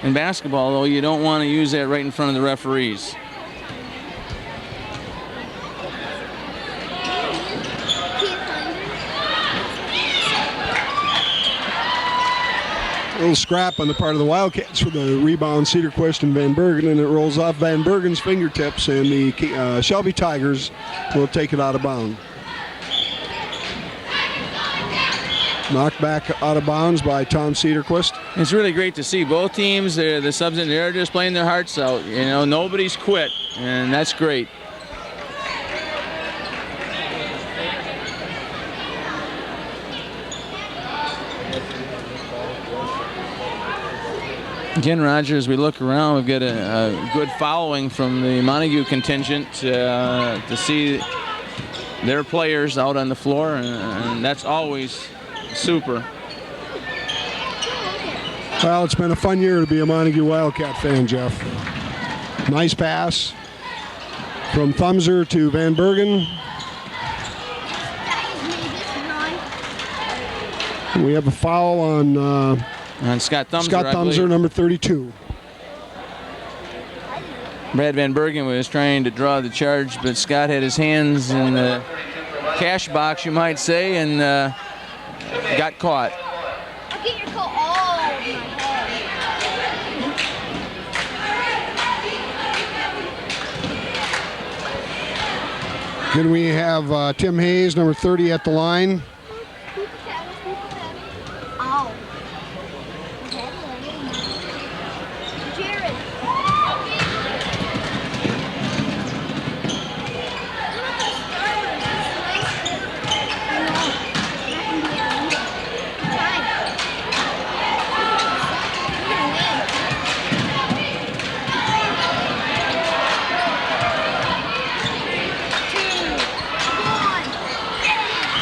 B: In basketball, though, you don't want to use that right in front of the referees.
A: A little scrap on the part of the Wildcats for the rebound, Cedarquist and Van Bergen, and it rolls off Van Bergen's fingertips, and the Shelby Tigers will take it out of bounds. Knocked back out of bounds by Tom Cedarquist.
B: It's really great to see both teams. The subs in there are just playing their hearts out. You know, nobody's quit, and that's great. Again, Roger, as we look around, we've got a good following from the Montague contingent to see their players out on the floor, and that's always super.
A: Well, it's been a fun year to be a Montague Wildcat fan, Jeff. Nice pass from Thumser to Van Bergen. We have a foul on
B: Scott Thumser.
A: Scott Thumser, number 32.
B: Brad Van Bergen was trying to draw the charge, but Scott had his hands in the cash box, you might say, and got caught.
C: I'll get your coat all over my head.
A: Then we have Tim Hayes, number 30, at the line.
C: Ow. Jared.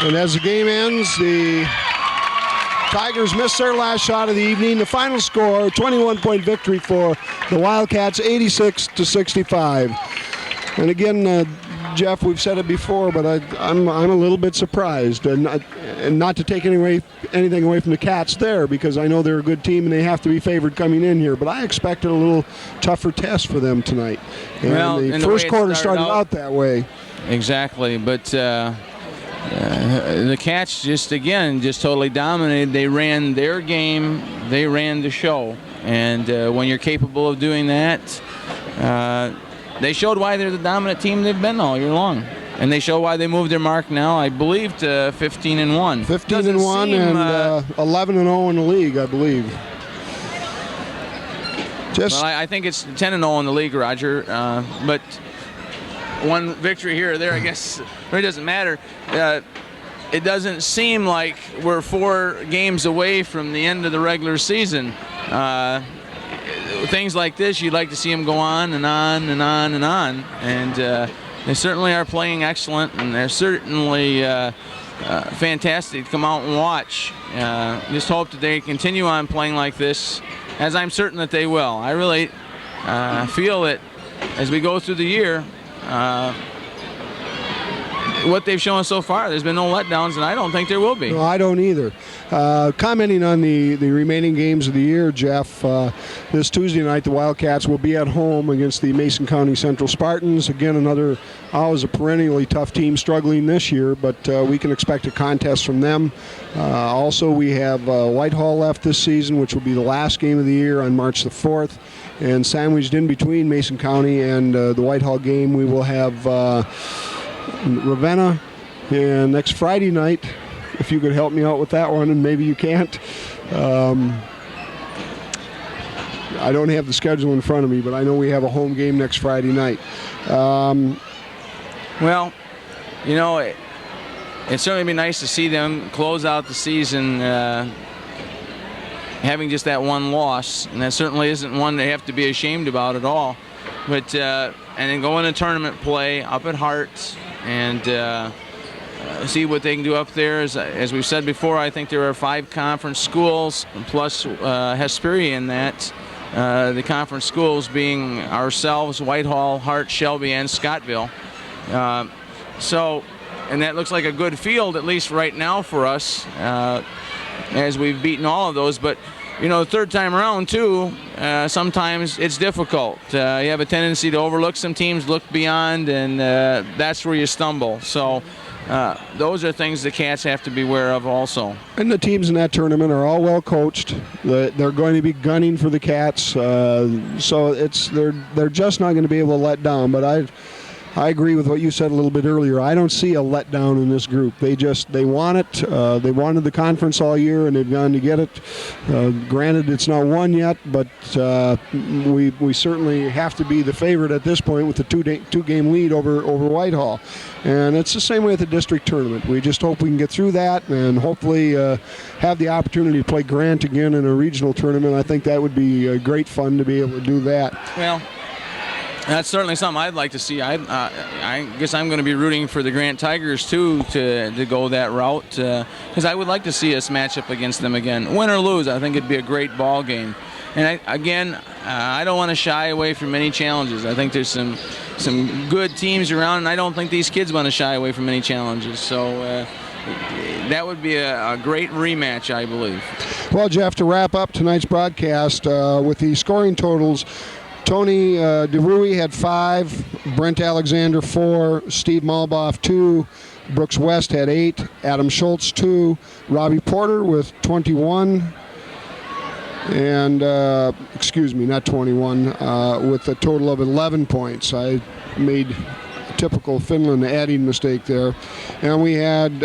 A: And as the game ends, the Tigers missed their last shot of the evening. The final score, 21-point victory for the Wildcats, 86-65. And again, Jeff, we've said it before, but I'm a little bit surprised, and not to take anything away from the Cats there, because I know they're a good team and they have to be favored coming in here. But I expected a little tougher test for them tonight. And
B: well,
A: the first quarter started out that way.
B: Exactly, but the Cats just totally dominated. They ran their game, they ran the show, and when you're capable of doing that, they showed why they're the dominant team they've been all year long, and they show why they moved their mark now, I believe, to 15-1.
A: 15-1 and 11-0 in the league, I believe.
B: Well, I think it's 10-0 in the league, Roger, but one victory here or there, I guess, really doesn't matter. It doesn't seem like we're 4 games away from the end of the regular season. Things like this, you'd like to see them go on and on and on and on. And they certainly are playing excellent, and they're certainly fantastic to come out and watch. Just hope that they continue on playing like this, as I'm certain that they will. I really feel that as we go through the year, what they've shown so far, there's been no letdowns, and I don't think there will be.
A: No, I don't either. Commenting on the remaining games of the year, Jeff, this Tuesday night the Wildcats will be at home against the Mason County Central Spartans. Again, another always a perennially tough team struggling this year, but we can expect a contest from them. Also, we have Whitehall left this season, which will be the last game of the year on March the 4th. And sandwiched in between Mason County and the Whitehall game, we will have Ravenna, and next Friday night, if you could help me out with that one, and maybe you can't. I don't have the schedule in front of me, but I know we have a home game next Friday night.
B: Well, it'd certainly be nice to see them close out the season having just that one loss, and that certainly isn't one they have to be ashamed about at all. But and then go into tournament play up at Hart and see what they can do up there. As we've said before, I think there are 5 conference schools plus Hesperia in that. The conference schools being ourselves, Whitehall, Hart, Shelby, and Scottville. And that looks like a good field, at least right now for us, as we've beaten all of those. But, the third time around, too, sometimes it's difficult. You have a tendency to overlook some teams, look beyond, and that's where you stumble. So those are things the Cats have to be aware of also.
A: And the teams in that tournament are all well coached. They're going to be gunning for the Cats, so they're just not going to be able to let down. But I agree with what you said a little bit earlier. I don't see a letdown in this group. They want it. They wanted the conference all year, and they've gone to get it. Granted, it's not won yet, but we certainly have to be the favorite at this point with the two-game lead over Whitehall. And it's the same way at the district tournament. We just hope we can get through that and hopefully have the opportunity to play Grant again in a regional tournament. I think that would be great fun to be able to do that.
B: Well, that's certainly something I'd like to see. I guess I'm going to be rooting for the Grant Tigers, too, to go that route, because I would like to see us match up against them again. Win or lose, I think it'd be a great ball game. And I don't want to shy away from any challenges. I think there's some good teams around, and I don't think these kids want to shy away from any challenges. So that would be a great rematch, I believe.
A: Well, Jeff, to wrap up tonight's broadcast with the scoring totals, Tony DeRuy had 5, Brent Alexander 4, Steve Malboff 2, Brooks West had 8, Adam Schultz 2, Robbie Porter with 21, and not 21, with a total of 11 points. I made a typical Finland adding mistake there. And we had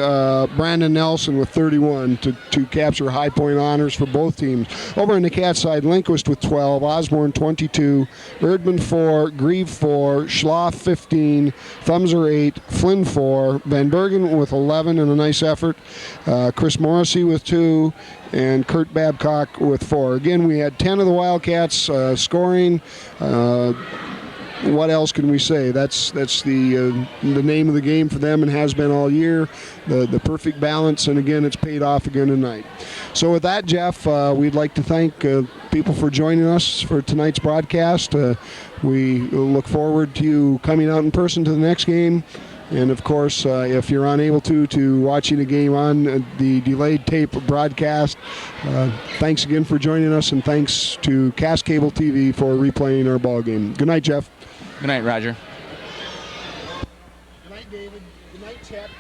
A: Brandon Nelson with 31 to capture high point honors for both teams. Over on the Cat side, Linquist with 12, Osborne 22, Erdman 4, Grieve 4, Schloff 15, Thumser 8, Flynn 4, Van Bergen with 11 and a nice effort, Chris Morrissey with 2, and Kurt Babcock with 4. Again, we had 10 of the Wildcats scoring. What else can we say? That's the name of the game for them and has been all year. The perfect balance, and again, it's paid off again tonight. So with that, Jeff, we'd like to thank people for joining us for tonight's broadcast. We look forward to you coming out in person to the next game. And, of course, if you're unable to watching the game on the delayed tape broadcast, thanks again for joining us, and thanks to Cast Cable TV for replaying our ball game. Good night, Jeff.
B: Good night, Roger.
A: Good night, David. Good night, Chet.